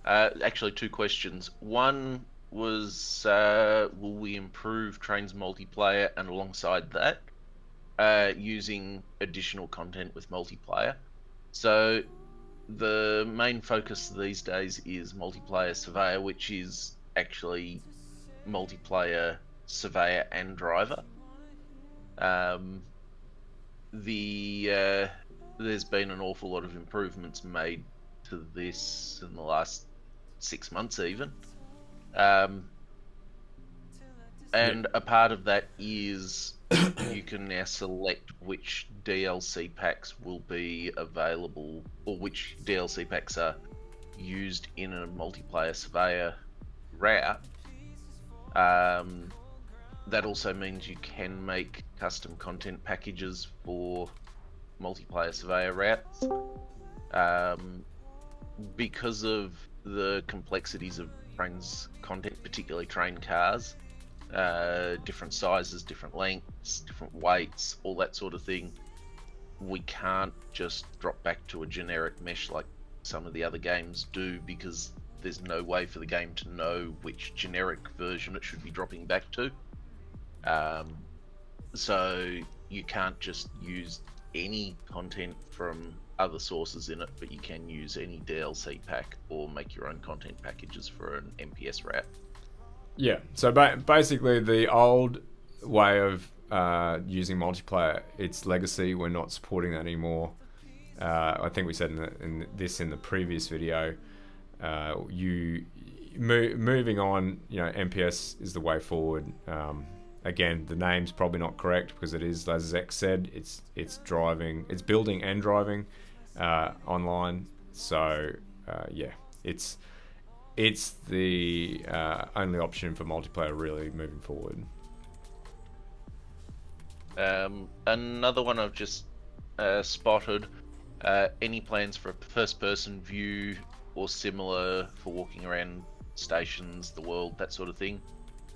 Actually, 2 questions. One was, will we improve Trains multiplayer, and alongside that, using additional content with multiplayer? So the main focus these days is multiplayer surveyor, which is actually multiplayer surveyor and driver. There's been an awful lot of improvements made to this in the last 6 months even. And a part of that is you can now select which DLC packs will be available, or which DLC packs are used in a multiplayer surveyor route. that also means you can make custom content packages for multiplayer surveyor routes. Because of the complexities of trains content, particularly train cars, different sizes, different lengths, different weights, all that sort of thing, we can't just drop back to a generic mesh like some of the other games do, because there's no way for the game to know which generic version it should be dropping back to. So you can't just use any content from other sources in it, but you can use any DLC pack or make your own content packages for an MPS route. Yeah, so basically the old way of using multiplayer, it's legacy. We're not supporting that anymore. I think we said in the previous video. Moving on, MPS is the way forward. Again, the name's probably not correct because it is, as Zach said, it's building and driving online. So yeah, it's the only option for multiplayer really moving forward. Another one I've just spotted. Any plans for a first-person view or similar for walking around stations, the world, that sort of thing?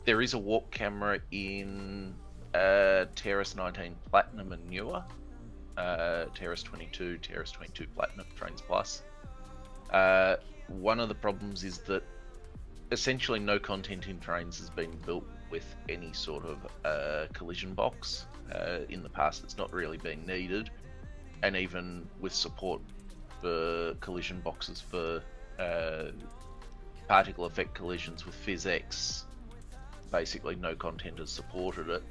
There is a walk camera in Terrace 19 Platinum and newer, Terrace 22, Terrace 22 Platinum, Trains Plus. One of the problems is that essentially no content in Trains has been built with any sort of collision box. In the past, it's not really been needed, and even with support for collision boxes for particle effect collisions with PhysX, basically no content has supported it.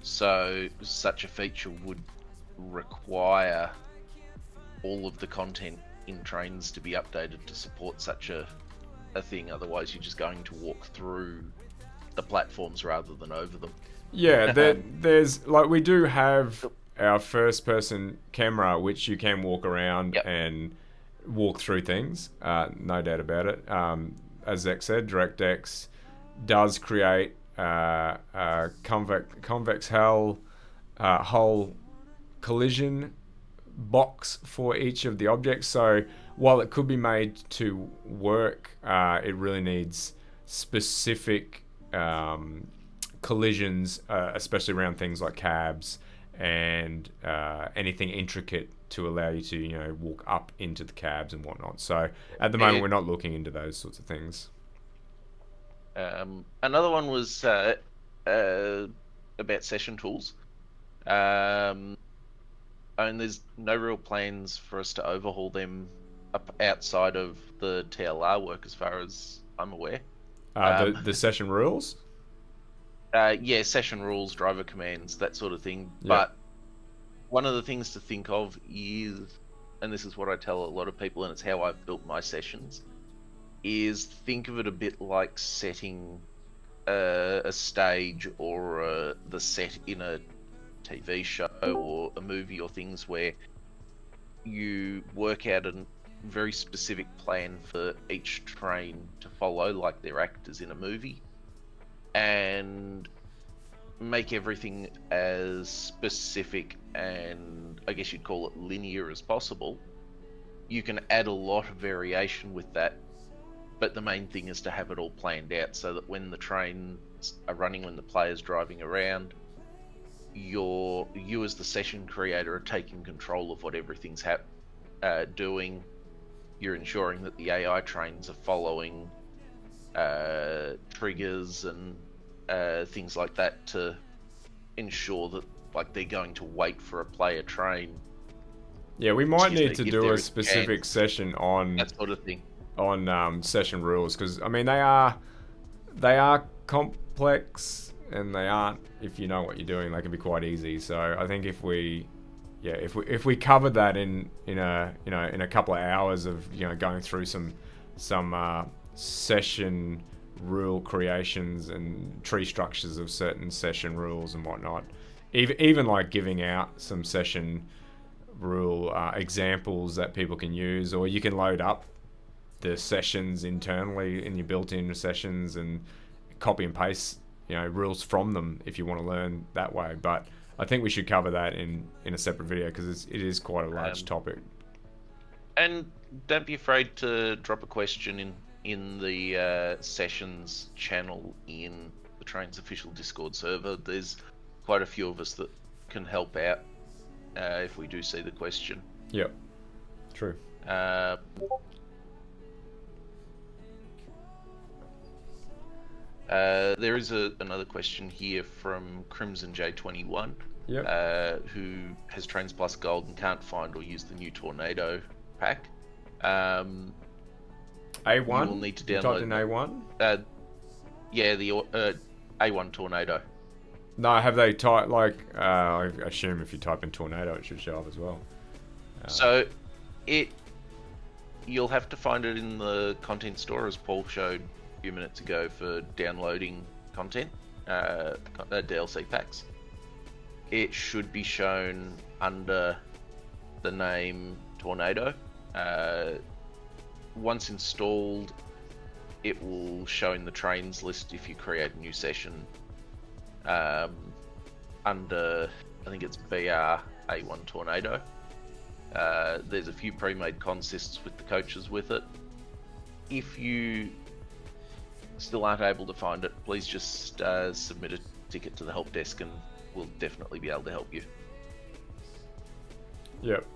So such a feature would require all of the content in Trains to be updated to support such a thing. Otherwise you're just going to walk through the platforms rather than over them. Yeah, there's like, we do have our first person camera which you can walk around Yep. and walk through things, no doubt about it. As Zach said, DirectX does create convex hull collision box for each of the objects. So while it could be made to work, it really needs specific collisions, especially around things like cabs and anything intricate to allow you to walk up into the cabs and whatnot. So at the moment we're not looking into those sorts of things. Another one was about session tools. And there's no real plans for us to overhaul them up outside of the TLR work, as far as I'm aware. The session rules? Yeah, session rules, driver commands, that sort of thing. Yeah. But one of the things to think of is, and this is what I tell a lot of people, and it's how I've built my sessions, is think of it a bit like setting a stage or the set in a TV show or a movie, or things where you work out a very specific plan for each train to follow, like they're actors in a movie, and make everything as specific and, I guess you'd call it, linear as possible. You can add a lot of variation with that, but the main thing is to have it all planned out so that when the trains are running, when the player's driving around, you as the session creator are taking control of what everything's doing. You're ensuring that the AI trains are following triggers and things like that to ensure that, like, they're going to wait for a player train. Yeah, we might need to if do there a is specific chance, session on that sort of thing. on session rules, because I mean they are complex, and they aren't, if you know what you're doing, they can be quite easy. So I think if we covered that in a couple of hours of going through some session rule creations and tree structures of certain session rules and whatnot, even like giving out some session rule examples that people can use, or you can load up the sessions internally in your built-in sessions and copy and paste rules from them if you want to learn that way. But I think we should cover that in a separate video because it is quite a large topic. And don't be afraid to drop a question in the sessions channel in the Train's official Discord server. There's quite a few of us that can help out if we do see the question. Yep, true. There is another question here from Crimson J21, who has Trains Plus Gold and can't find or use the new Tornado pack. A1? You will need to download. You typed in A1? Yeah, the A1 Tornado. No, have they typed, I assume if you type in Tornado, it should show up as well. So, you'll have to find it in the content store, as Paul showed a few minutes ago, for downloading content, DLC packs. It should be shown under the name Tornado. Once installed, it will show in the trains list if you create a new session under, I think it's BR A1 Tornado. There's a few pre-made consists with the coaches with it. If you still aren't able to find it, please just submit a ticket to the help desk and we'll definitely be able to help you. Yep.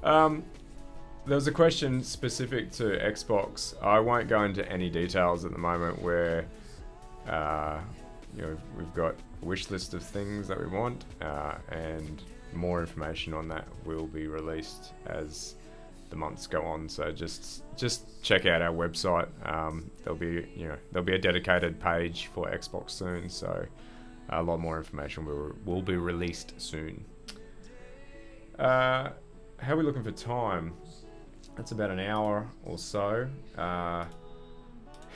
There was a question specific to Xbox. I won't go into any details at the moment where we've got a wish list of things that we want, and more information on that will be released as the months go on. So just check out our website. There'll be a dedicated page for Xbox soon. So a lot more information will be released soon. How are we looking for time? That's about an hour or so.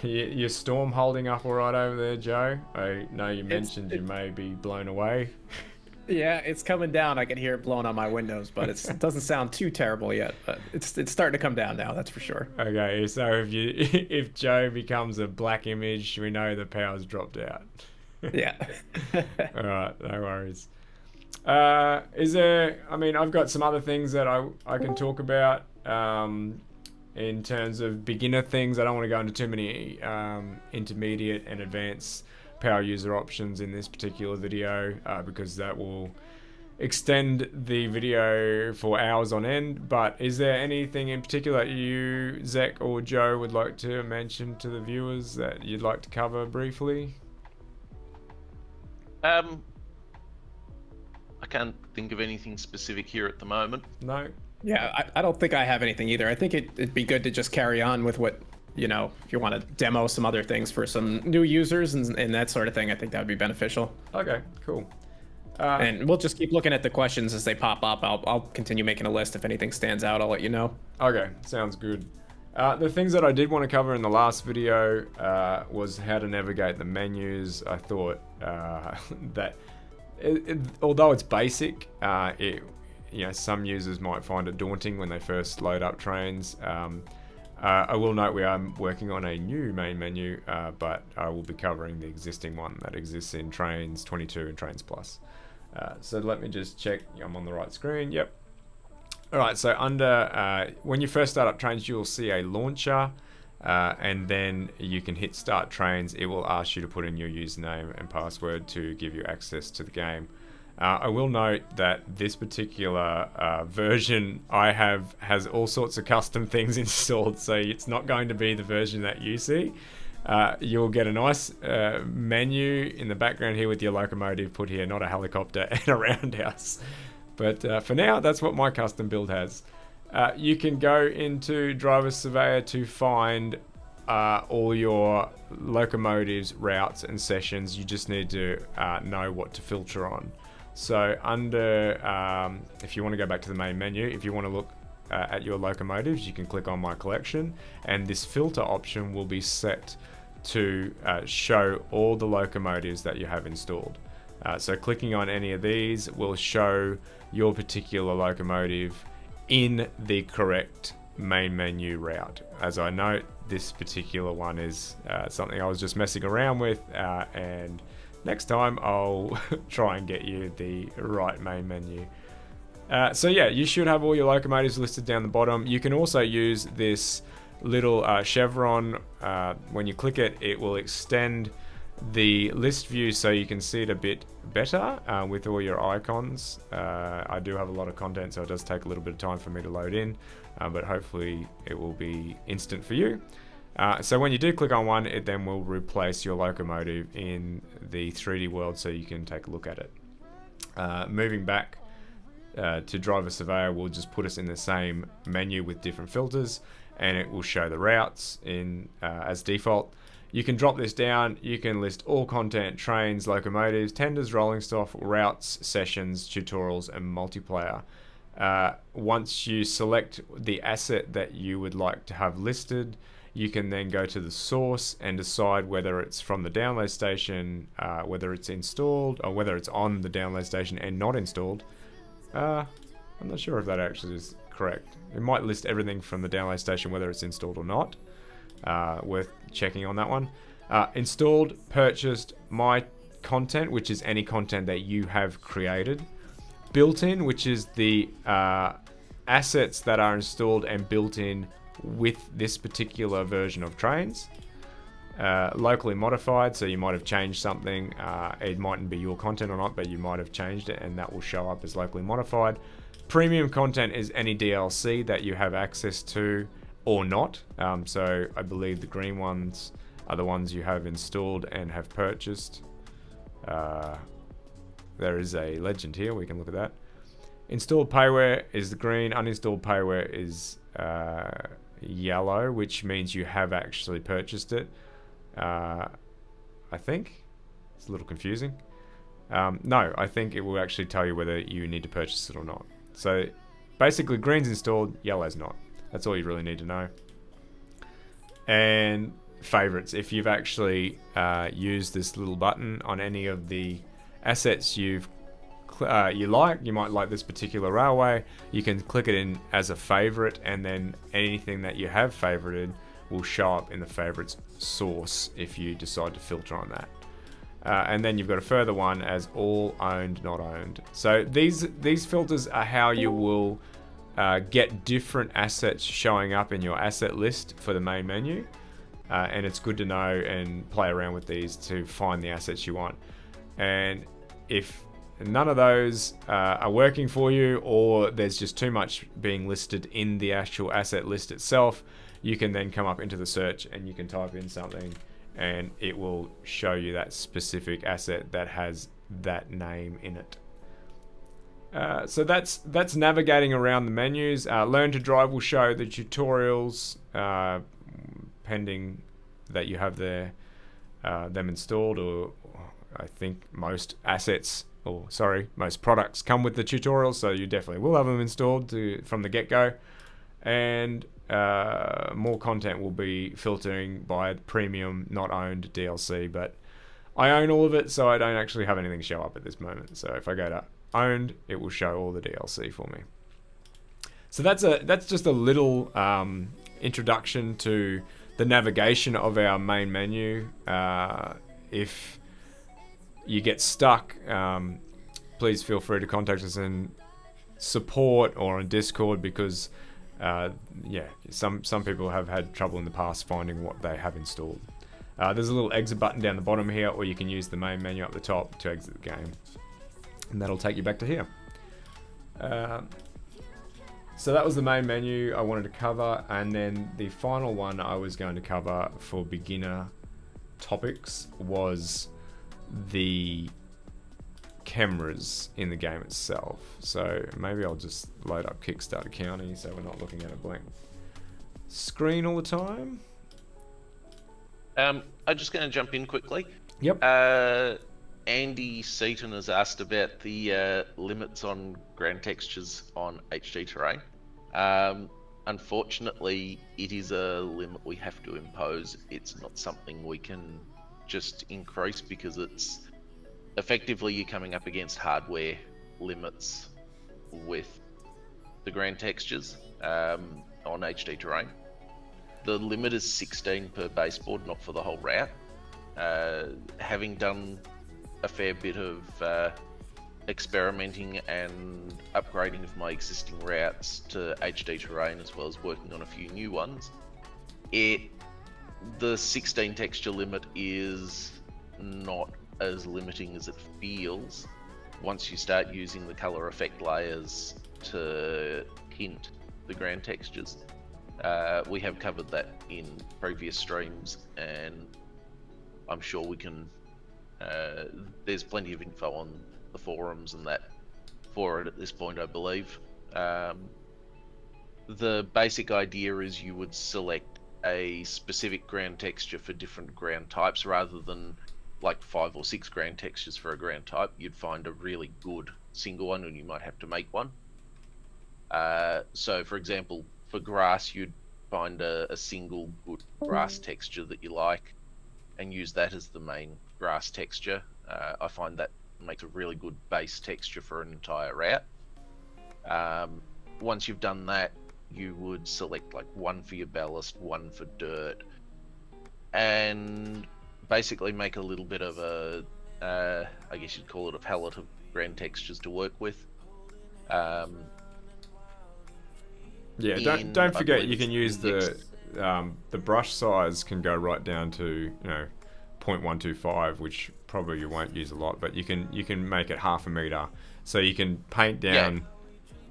Your storm holding up all right over there, Joe? I know you mentioned you may be blown away. Yeah, it's coming down. I can hear it blowing on my windows, but it doesn't sound too terrible yet. But it's starting to come down now, that's for sure. Okay, so if Joe becomes a black image, we know the power's dropped out. Yeah. All right, no worries. I've got some other things that I can talk about in terms of beginner things. I don't want to go into too many intermediate and advanced power user options in this particular video because that will extend the video for hours on end. But is there anything in particular that you, Zach or Joe, would like to mention to the viewers that you'd like to cover briefly? I can't think of anything specific here at the moment. No? Yeah, I don't think I have anything either. I think it'd be good to just carry on with what, if you want to demo some other things for some new users and that sort of thing, I think that would be beneficial. Okay, cool. And we'll just keep looking at the questions as they pop up. I'll continue making a list. If anything stands out, I'll let you know. Okay, sounds good. The things that I did want to cover in the last video was how to navigate the menus. I thought that although it's basic, some users might find it daunting when they first load up trains. I will note we are working on a new main menu, but I will be covering the existing one that exists in Trains 22 and Trains Plus. So let me just check I'm on the right screen. Yep. Alright, so under when you first start up Trains, you'll see a launcher, and then you can hit Start Trains. It will ask you to put in your username and password to give you access to the game. I will note that this particular version I have has all sorts of custom things installed, so it's not going to be the version that you see. You'll get a nice menu in the background here with your locomotive put here, not a helicopter and a roundhouse. But for now, that's what my custom build has. You can go into Driver Surveyor to find all your locomotives, routes, and sessions. You just need to know what to filter on. So under, if you want to go back to the main menu, if you want to look at your locomotives, you can click on My Collection, and this filter option will be set to show all the locomotives that you have installed. So clicking on any of these will show your particular locomotive in the correct main menu route. As I note, this particular one is something I was just messing around with, and next time I'll try and get you the right main menu. So yeah, you should have all your locomotives listed down the bottom. You can also use this little chevron. When you click it, it will extend the list view so you can see it a bit better with all your icons. I do have a lot of content, so it does take a little bit of time for me to load in, but hopefully it will be instant for you. So when you do click on one, it then will replace your locomotive in the 3D world so you can take a look at it. Moving back to Driver Surveyor will just put us in the same menu with different filters, and it will show the routes in as default. You can drop this down, you can list all content, trains, locomotives, tenders, rolling stock, routes, sessions, tutorials, and multiplayer. Once you select the asset that you would like to have listed, you can then go to the source and decide whether it's from the download station, whether it's installed, or whether it's on the download station and not installed. I'm not sure if that actually is correct. It might list everything from the download station, whether it's installed or not. Worth checking on that one. Installed, purchased, my content, which is any content that you have created. Built-in, which is the assets that are installed and built in with this particular version of trains. Locally modified, so you might have changed something. It mightn't be your content or not, but you might have changed it, and that will show up as locally modified. Premium content is any DLC that you have access to or not. So I believe the green ones are the ones you have installed and have purchased. There is a legend here, we can look at that. Installed payware is the green, uninstalled payware is yellow, which means you have actually purchased it. I think it's a little confusing. No, I think it will actually tell you whether you need to purchase it or not. So basically green's installed, yellow's not. That's all you really need to know. And favorites, if you've actually used this little button on any of the assets you might like this particular railway, you can click it in as a favorite, and then anything that you have favorited will show up in the favorites source if you decide to filter on that. And then you've got a further one as all owned, not owned. So these filters are how you will get different assets showing up in your asset list for the main menu. And it's good to know and play around with these to find the assets you want. And if none of those are working for you, or there's just too much being listed in the actual asset list itself, you can then come up into the search and you can type in something and it will show you that specific asset that has that name in it. So that's navigating around the menus. Learn to Drive will show the tutorials, pending that you have them installed, or I think most products come with the tutorials, so you definitely will have them installed from the get-go. And more content will be filtering by premium, not owned DLC, but I own all of it, so I don't actually have anything show up at this moment. So if I go to owned, it will show all the DLC for me. So that's just a little introduction to the navigation of our main menu. If you get stuck, please feel free to contact us in support or on Discord, because some people have had trouble in the past finding what they have installed. There's a little exit button down the bottom here, or you can use the main menu up the top to exit the game, and that'll take you back to here. So that was the main menu I wanted to cover, and then the final one I was going to cover for beginner topics was the cameras in the game itself. So maybe I'll just load up Kickstarter County so we're not looking at a blank screen all the time. I'm just going to jump in quickly. Yep. Andy Seaton has asked about the limits on ground textures on HD terrain. Unfortunately, it is a limit we have to impose. It's not something we can just increase, because it's effectively you're coming up against hardware limits with the ground textures on HD terrain. The limit is 16 per baseboard, not for the whole route. Having done a fair bit of experimenting and upgrading of my existing routes to HD terrain, as well as working on a few new ones. The 16 texture limit is not as limiting as it feels once you start using the color effect layers to hint the ground textures. We have covered that in previous streams, and I'm sure we can there's plenty of info on the forums and that for it at this point, I believe. The basic idea is you would select a specific ground texture for different ground types rather than like 5 or 6 ground textures for a ground type. You'd find a really good single one, and you might have to make one. So for example, for grass, you'd find a single good grass texture that you like and use that as the main grass texture. I find that makes a really good base texture for an entire route. Once you've done that, you would select like one for your ballast, one for dirt, and basically make a little bit of a, I guess you'd call it a palette of ground textures to work with. Yeah, don't forget you can use the brush size can go right down to 0.125, which probably you won't use a lot, but you can make it 0.5 meter, so you can paint down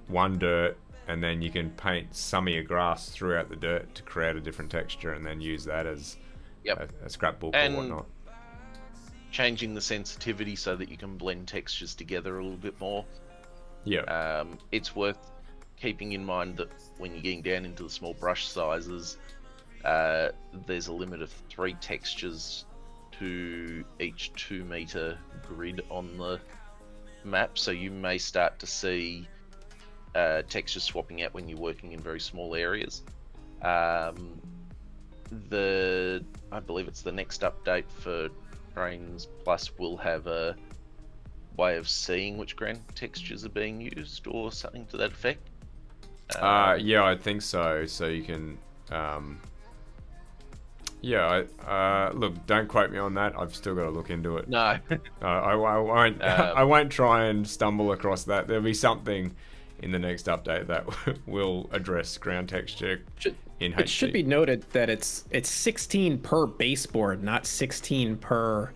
one dirt, and then you can paint some of your grass throughout the dirt to create a different texture, and then use that as a scrapbook or whatnot. Changing the sensitivity so that you can blend textures together a little bit more. Yeah. It's worth keeping in mind that when you're getting down into the small brush sizes, there's a limit of 3 textures to each 2 meter grid on the map, so you may start to see textures swapping out when you're working in very small areas. I believe it's the next update for Trains Plus will have a way of seeing which ground textures are being used or something to that effect. Yeah, I think so. So you can, look, don't quote me on that. I've still got to look into it. No, I won't. I won't try and stumble across that. There'll be something in the next update that will address ground texture in HD. It should be noted that it's 16 per baseboard, not 16 per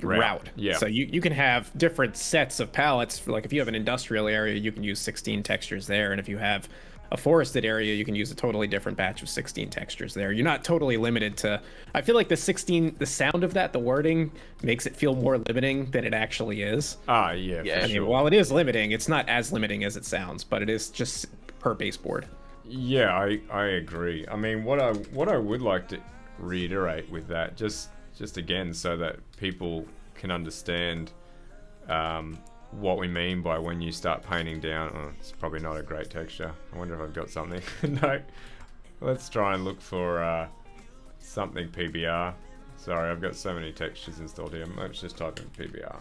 route. Yeah. So you can have different sets of palettes. Like if you have an industrial area, you can use 16 textures there, and if you have a forested area, you can use a totally different batch of 16 textures there. You're not totally limited to. I feel like the sound of that, the wording makes it feel more limiting than it actually is. Yeah. I mean, while it is limiting, it's not as limiting as it sounds, but it is just per baseboard. Yeah, I agree. I mean, what I would like to reiterate with that, just again, so that people can understand what we mean by when you start painting down. Oh, it's probably not a great texture. I wonder if I've got something. No. Let's try and look for something PBR. Sorry, I've got so many textures installed here. Let's just type in PBR.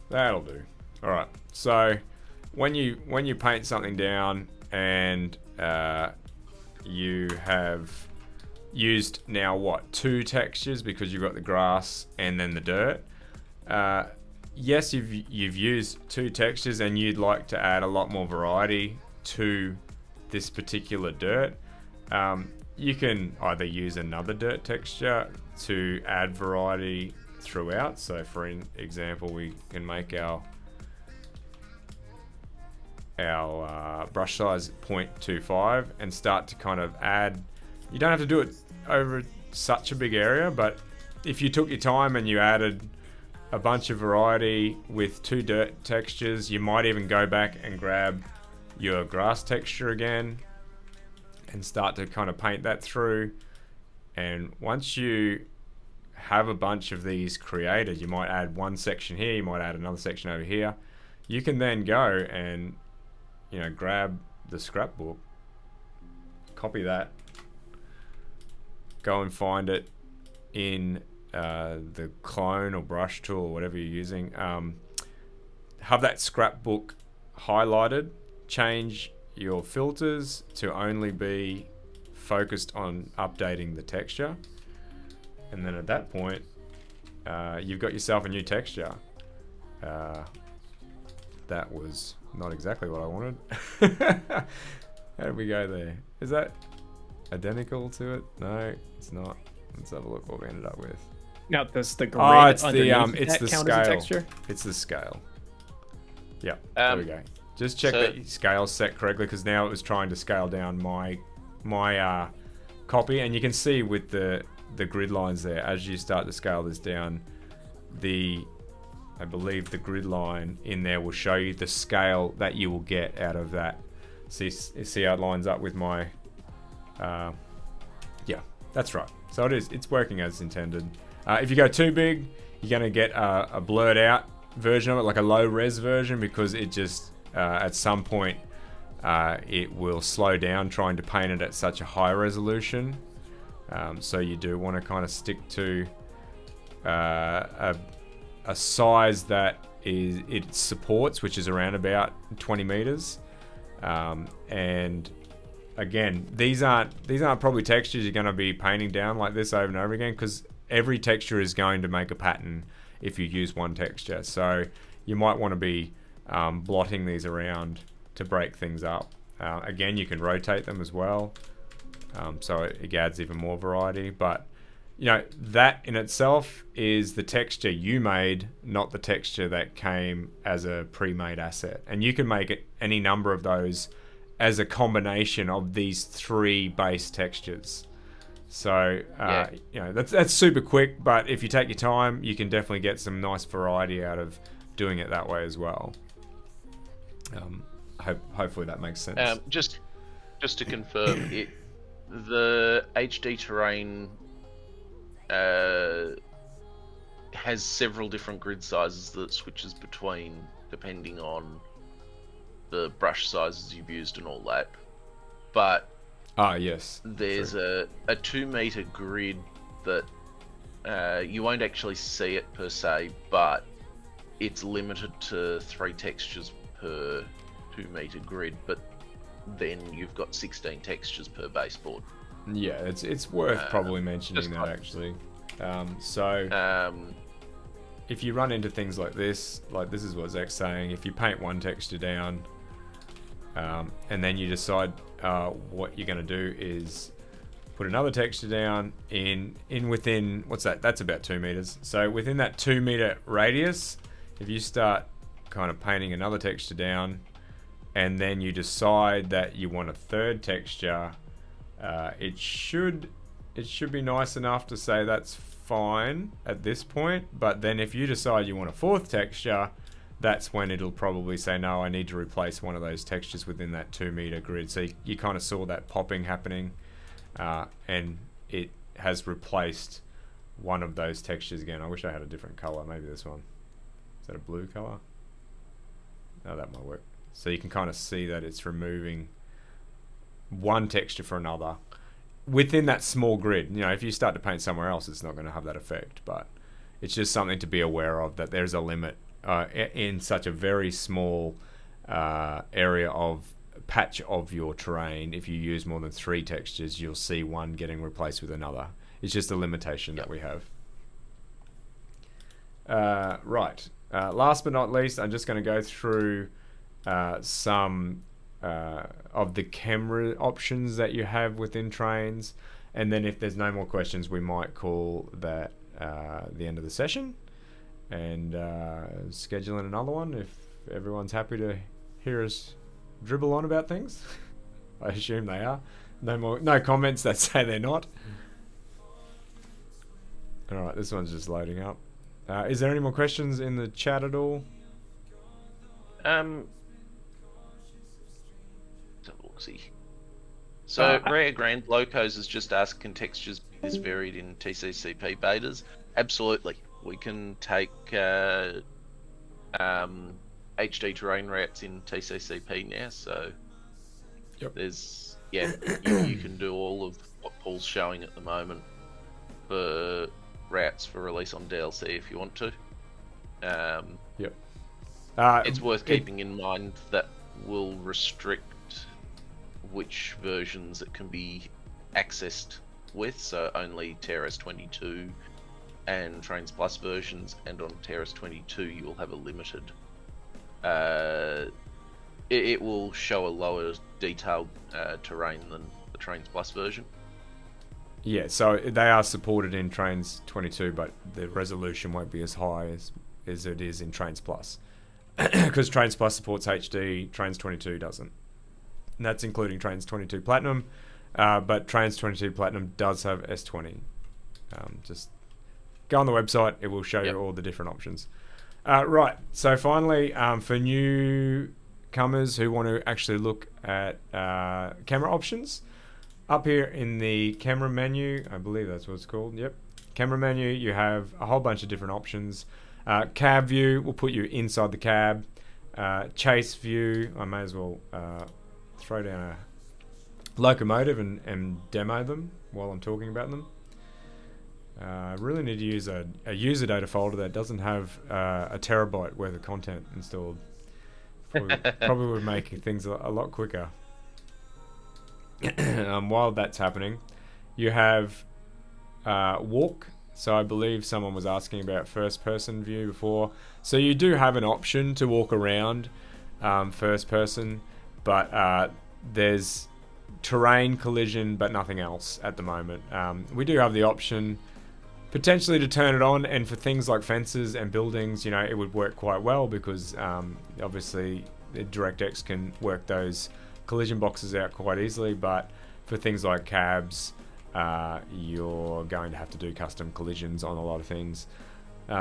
That'll do. All right. So when you paint something down and you have used now 2 textures because you've got the grass and then the dirt. Yes, you've used 2 textures and you'd like to add a lot more variety to this particular dirt. You can either use another dirt texture to add variety throughout. So for example, we can make our brush size 0.25 and start to kind of add. You don't have to do it over such a big area, but if you took your time and you added a bunch of variety with 2 dirt textures, you might even go back and grab your grass texture again and start to kind of paint that through. And once you have a bunch of these created, you might add one section here, you might add another section over here. You can then go and grab the scrapbook, copy that, go and find it in the clone or brush tool or whatever you're using. Have that scrapbook highlighted, change your filters to only be focused on updating the texture, and then at that point you've got yourself a new texture. That was not exactly what I wanted. How did we go there? Is that identical to it? No, it's not. Let's have a look what we ended up with. Now, does the grid Oh, it's the underneath it's that the count as a scale. texture? It's the scale. Yeah, there we go. Just check so- that your scale's set correctly, because now it was trying to scale down my copy, and you can see with the grid lines there, as you start to scale this down, I believe the grid line in there will show you the scale that you will get out of that. See how it lines up with my yeah, that's right. So it's working as intended. If you go too big, you're going to get a blurred out version of it, like a low res version, because it just at some point it will slow down trying to paint it at such a high resolution. So you do want to kind of stick to a size that it supports, which is around about 20 meters. And again, these aren't probably textures you're going to be painting down like this over and over again, because every texture is going to make a pattern if you use one texture. So you might want to be blotting these around to break things up. Again, you can rotate them as well, so it adds even more variety. But you know, that in itself is the texture you made, not the texture that came as a pre-made asset. And you can make it any number of those as a combination of these three base textures. So you know, that's super quick, but if you take your time, you can definitely get some nice variety out of doing it that way as well. Hopefully that makes sense. Just to confirm, the HD terrain has several different grid sizes that it switches between depending on the brush sizes you've used and all that. But yes, there's true. a 2 meter grid that you won't actually see it per se, but it's limited to 3 textures per 2 meter grid, but then you've got 16 textures per baseboard. Yeah, it's worth probably mentioning that actually. If you run into things like this is what Zach's saying, if you paint one texture down and then you decide what you're going to do is put another texture down in within, what's that? That's about 2 meters. So within that 2 meter radius, if you start kind of painting another texture down and then you decide that you want a third texture, it should be nice enough to say that's fine at this point. But then if you decide you want a fourth texture, that's when it'll probably say, no, I need to replace one of those textures within that 2 meter grid. So you kind of saw that popping happening, and it has replaced one of those textures again. I wish I had a different color. Maybe this one. Is that a blue color? No, that might work. So you can kind of see that it's removing one texture for another within that small grid. You know, if you start to paint somewhere else, it's not going to have that effect, but it's just something to be aware of, that there's a limit in such a very small area of patch of your terrain. If you use more than 3 textures, you'll see one getting replaced with another. It's just a limitation that we have. Right. Last but not least, I'm just going to go through some of the camera options that you have within trains, and then if there's no more questions, we might call that the end of the session and schedule in another one if everyone's happy to hear us dribble on about things. I assume they are. No comments that say they're not. Alright, this one's just loading up. Is there any more questions in the chat at all? So Rare Grand Locos has just asked, can textures be this varied in TCCP betas? Absolutely. We can take HD terrain routes in TCCP now, so there's you can do all of what Paul's showing at the moment for routes for release on DLC if you want to. It's worth keeping in mind that will restrict which versions it can be accessed with, so only TRS-22 and Trains Plus versions, and on Terrace 22 you will have a limited. It will show a lower detailed terrain than the Trains Plus version. Yeah, so they are supported in Trains 22, but the resolution won't be as high as it is in Trains Plus. Because Trains Plus supports HD, Trains 22 doesn't. And that's including Trains 22 Platinum, but Trains 22 Platinum does have S20. Just go on the website, it will show you all the different options. Right, so finally, for newcomers who want to actually look at camera options, up here in the camera menu, I believe that's what it's called, yep. Camera menu, you have a whole bunch of different options. Cab view will put you inside the cab. Chase view, I may as well throw down a locomotive and demo them while I'm talking about them. I really need to use a user data folder that doesn't have a terabyte worth of content installed. Probably would make things a lot quicker. While that's happening, you have walk. So I believe someone was asking about first person view before. So you do have an option to walk around first person, but there's terrain collision but nothing else at the moment. We do have the option potentially to turn it on, and for things like fences and buildings, you know, it would work quite well because obviously the DirectX can work those collision boxes out quite easily, but for things like cabs, you're going to have to do custom collisions on a lot of things.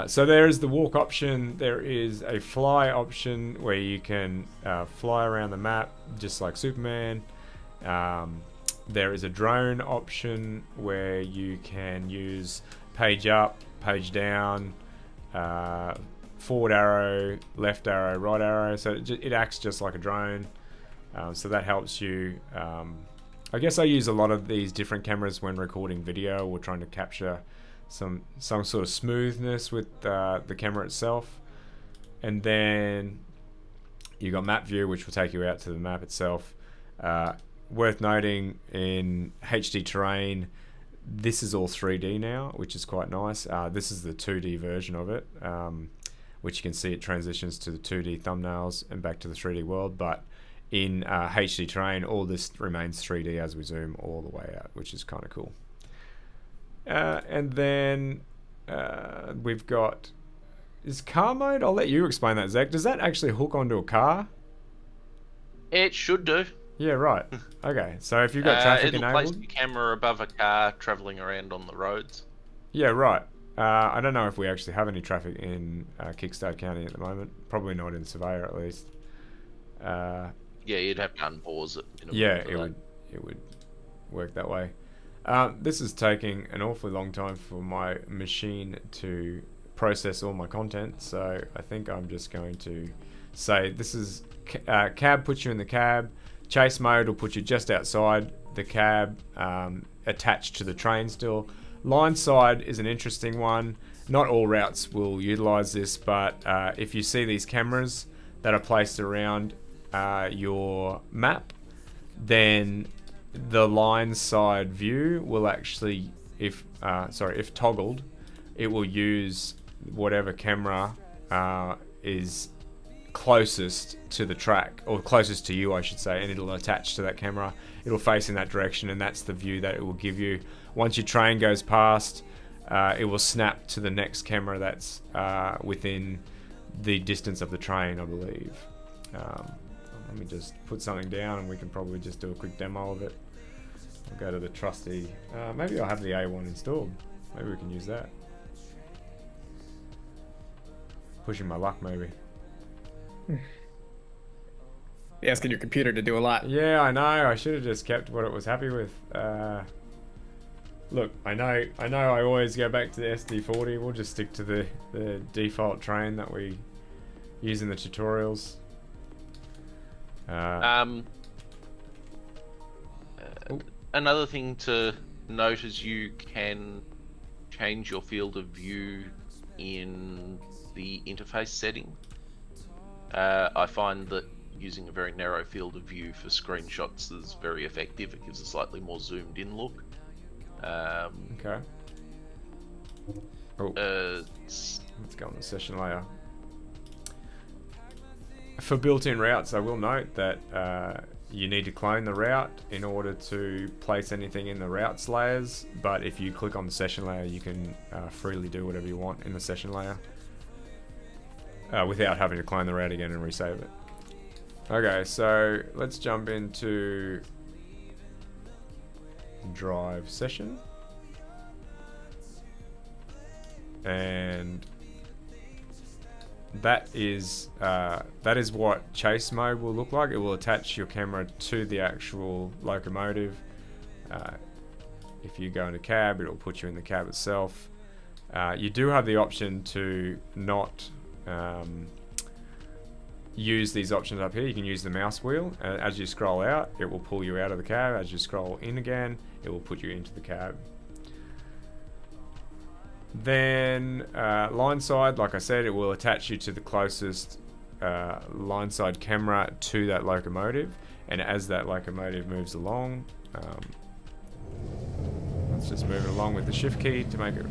So there is the walk option. There is a fly option where you can fly around the map just like Superman. There is a drone option where you can use page up, page down, forward arrow, left arrow, right arrow. So it acts just like a drone. So that helps you. I guess I use a lot of these different cameras when recording video or trying to capture some sort of smoothness with the camera itself. And then you got map view, which will take you out to the map itself. Worth noting, in HD terrain, this is all 3D now, which is quite nice. This is the 2D version of it, which you can see it transitions to the 2D thumbnails and back to the 3D world. But in HD terrain, all this remains 3D as we zoom all the way out, which is kind of cool. And then we've got, is car mode? I'll let you explain that, Zach. Does that actually hook onto a car? It should do. Yeah, right. Okay, so if you've got traffic it'll enabled... place the camera above a car travelling around on the roads. Yeah, right. I don't know if we actually have any traffic in Kickstart County at the moment. Probably not in Surveyor, at least. Yeah, you'd have to unpause it. Yeah, it would work that way. This is taking an awfully long time for my machine to process all my content, so I think I'm just going to say this is cab puts you in the cab. Chase mode will put you just outside the cab, attached to the train still. Line side is an interesting one. Not all routes will utilize this, but if you see these cameras that are placed around your map, then the line side view will actually, if toggled, it will use whatever camera is closest to the track, or closest to you I should say, and it'll attach to that camera. It'll face in that direction, and that's the view that it will give you. Once your train goes past, it will snap to the next camera that's within the distance of the train, I believe. Let me just put something down and we can probably just do a quick demo of it. I'll go to the trusty, maybe I'll have the A1 installed. Maybe we can use that. Pushing my luck maybe. You're asking your computer to do a lot. Yeah, I know. I should have just kept what it was happy with. Look, I know I always go back to the SD40. We'll just stick to the default train that we use in the tutorials. Another thing to note is you can change your field of view in the interface setting. I find that using a very narrow field of view for screenshots is very effective. It gives a slightly more zoomed in look. Okay. Oh, Uh, let's go on the session layer. For built-in routes, I will note that you need to clone the route in order to place anything in the routes layers, but if you click on the session layer, you can freely do whatever you want in the session layer without having to clone the route again and resave it. Okay, so let's jump into drive session. And that is what chase mode will look like. It will attach your camera to the actual locomotive. If you go into cab, it'll put you in the cab itself. You do have the option to not use these options up here. You can use the mouse wheel. As you scroll out, it will pull you out of the cab. As you scroll in again, it will put you into the cab. Then line side, like I said, it will attach you to the closest line side camera to that locomotive, and as that locomotive moves along, let's just move it along with the shift key to make it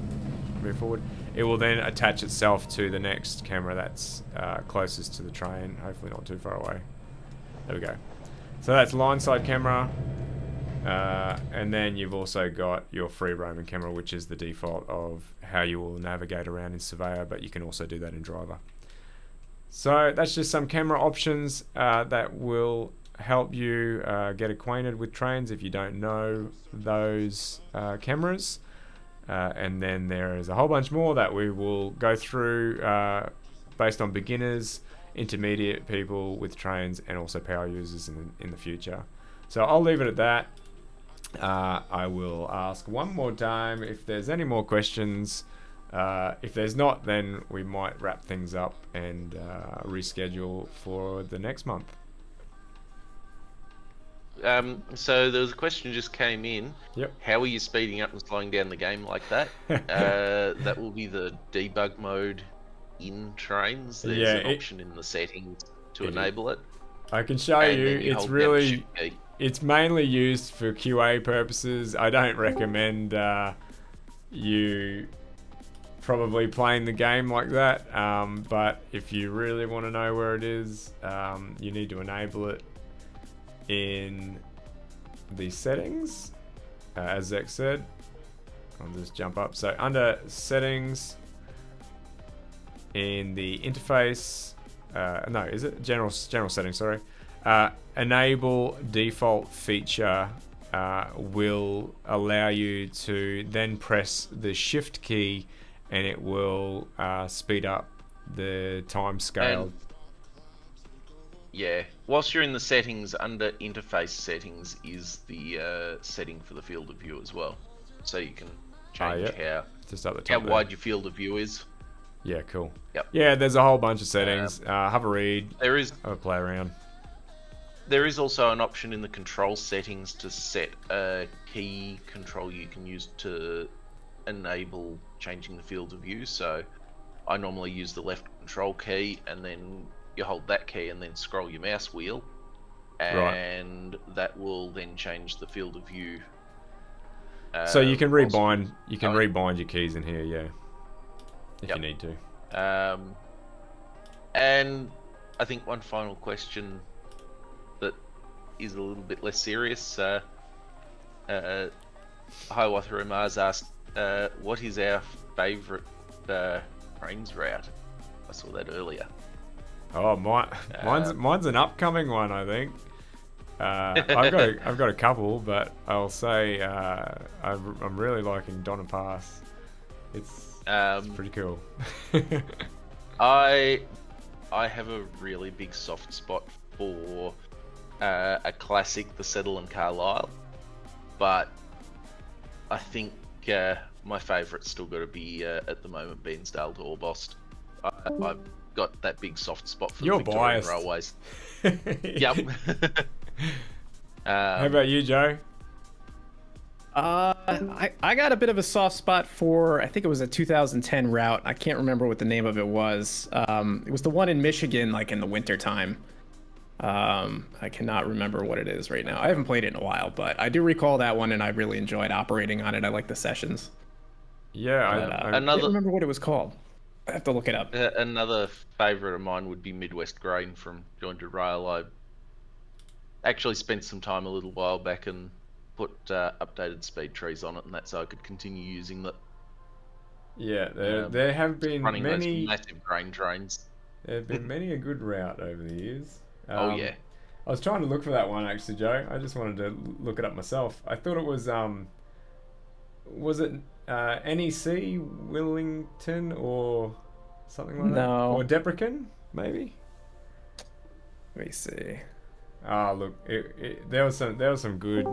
move forward. It will then attach itself to the next camera that's closest to the train, hopefully not too far away. There we go. So that's line side camera. And then you've also got your free roaming camera, which is the default of how you will navigate around in Surveyor, but you can also do that in Driver. So that's just some camera options that will help you get acquainted with trains if you don't know those cameras. And then there is a whole bunch more that we will go through based on beginners, intermediate people with trains, and also power users in the future. So I'll leave it at that. I will ask one more time if there's any more questions. If there's not, then we might wrap things up and reschedule for the next month. So there was a question just came in. Yep. How are you speeding up and slowing down the game like that? That will be the debug mode in trains. There's an option in the settings to enable it. I can show you. It's really, it's mainly used for QA purposes. I don't recommend you probably playing the game like that. But if you really want to know where it is, you need to enable it in the settings, as Zach said. I'll just jump up. So under settings, in the interface, no, is it general settings? Sorry. Enable default feature will allow you to then press the shift key, and it will speed up the time scale. Yeah, whilst you're in the settings, under interface settings is the setting for the field of view as well, so you can change how just at the top wide your field of view is. Yeah, cool. Yep. Yeah, there's a whole bunch of settings. Have a read. There is. Have a play around. There is also an option in the control settings to set a key control you can use to enable changing the field of view. So I normally use the left control key, and then you hold that key and then scroll your mouse wheel, and that will then change the field of view. So you can rebind. You can rebind your keys in here, yeah, if you need to. And I think one final question that is a little bit less serious. Hiawatha Mars asked, what is our favourite trains route? I saw that earlier. Oh, mine's an upcoming one, I think. I've got a couple, but I'll say I'm really liking Donna Pass. It's pretty cool. I have a really big soft spot for a classic, the Settle and Carlisle, but I think my favourite's still got to be at the moment Bairnsdale to Orbost. I've got that big soft spot for the Victorian Railways. Yep. How about you, Joe? I got a bit of a soft spot for, I think it was a 2010 route. I can't remember what the name of it was. It was the one in Michigan, like in the winter time. I cannot remember what it is right now. I haven't played it in a while, but I do recall that one, and I really enjoyed operating on it. I like the sessions. Yeah, But, I Another- can't remember what it was called. I have to look it up. Another favourite of mine would be Midwest Grain from Jointed Rail. I actually spent some time a little while back and put updated speed trees on it, and that's so I could continue using that. yeah. There have been Running many. those massive grain trains. There have been many a good route over the years. Oh yeah. I was trying to look for that one actually, Joe. I just wanted to look it up myself. I thought it was it NEC Willington or something like that? No. Or Debrecen, maybe? Let me see. Ah, look, there was some good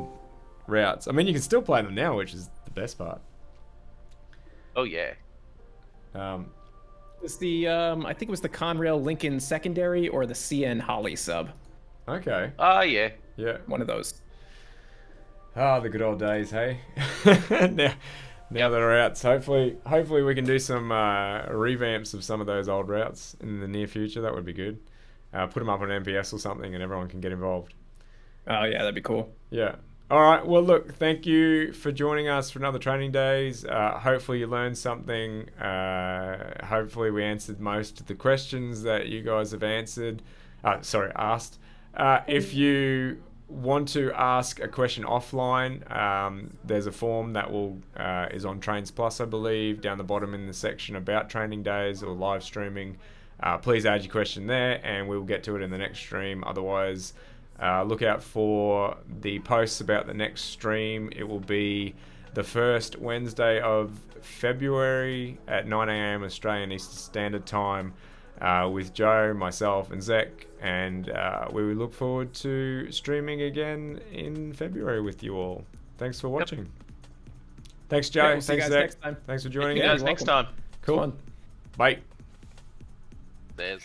routes. I mean, you can still play them now, which is the best part. Oh yeah. It's the I think it was the Conrail Lincoln Secondary or the CN Holly sub. Okay. Oh yeah. Yeah. One of those. Ah, the good old days, hey. Now that are out, so hopefully we can do some revamps of some of those old routes in the near future. That would be good. Put them up on MPS or something, and everyone can get involved. Oh yeah, that'd be cool. Yeah. All right. Well, look, thank you for joining us for another training days. Hopefully you learned something. Hopefully we answered most of the questions that you guys have asked. If you want to ask a question offline, there's a form that is on Trains Plus, I believe, down the bottom in the section about training days or live streaming. Please add your question there, and we'll get to it in the next stream. Otherwise, look out for the posts about the next stream. It will be the first Wednesday of February at 9 a.m. Australian Eastern Standard Time with Joe, myself, and Zek. And we will look forward to streaming again in February with you all. Thanks for watching. Thanks, Joe. Yeah, we'll see you Thanks, guys Zek. next time. Thanks for joining See you us. guys next time. Cool. Fun. Bye. There's.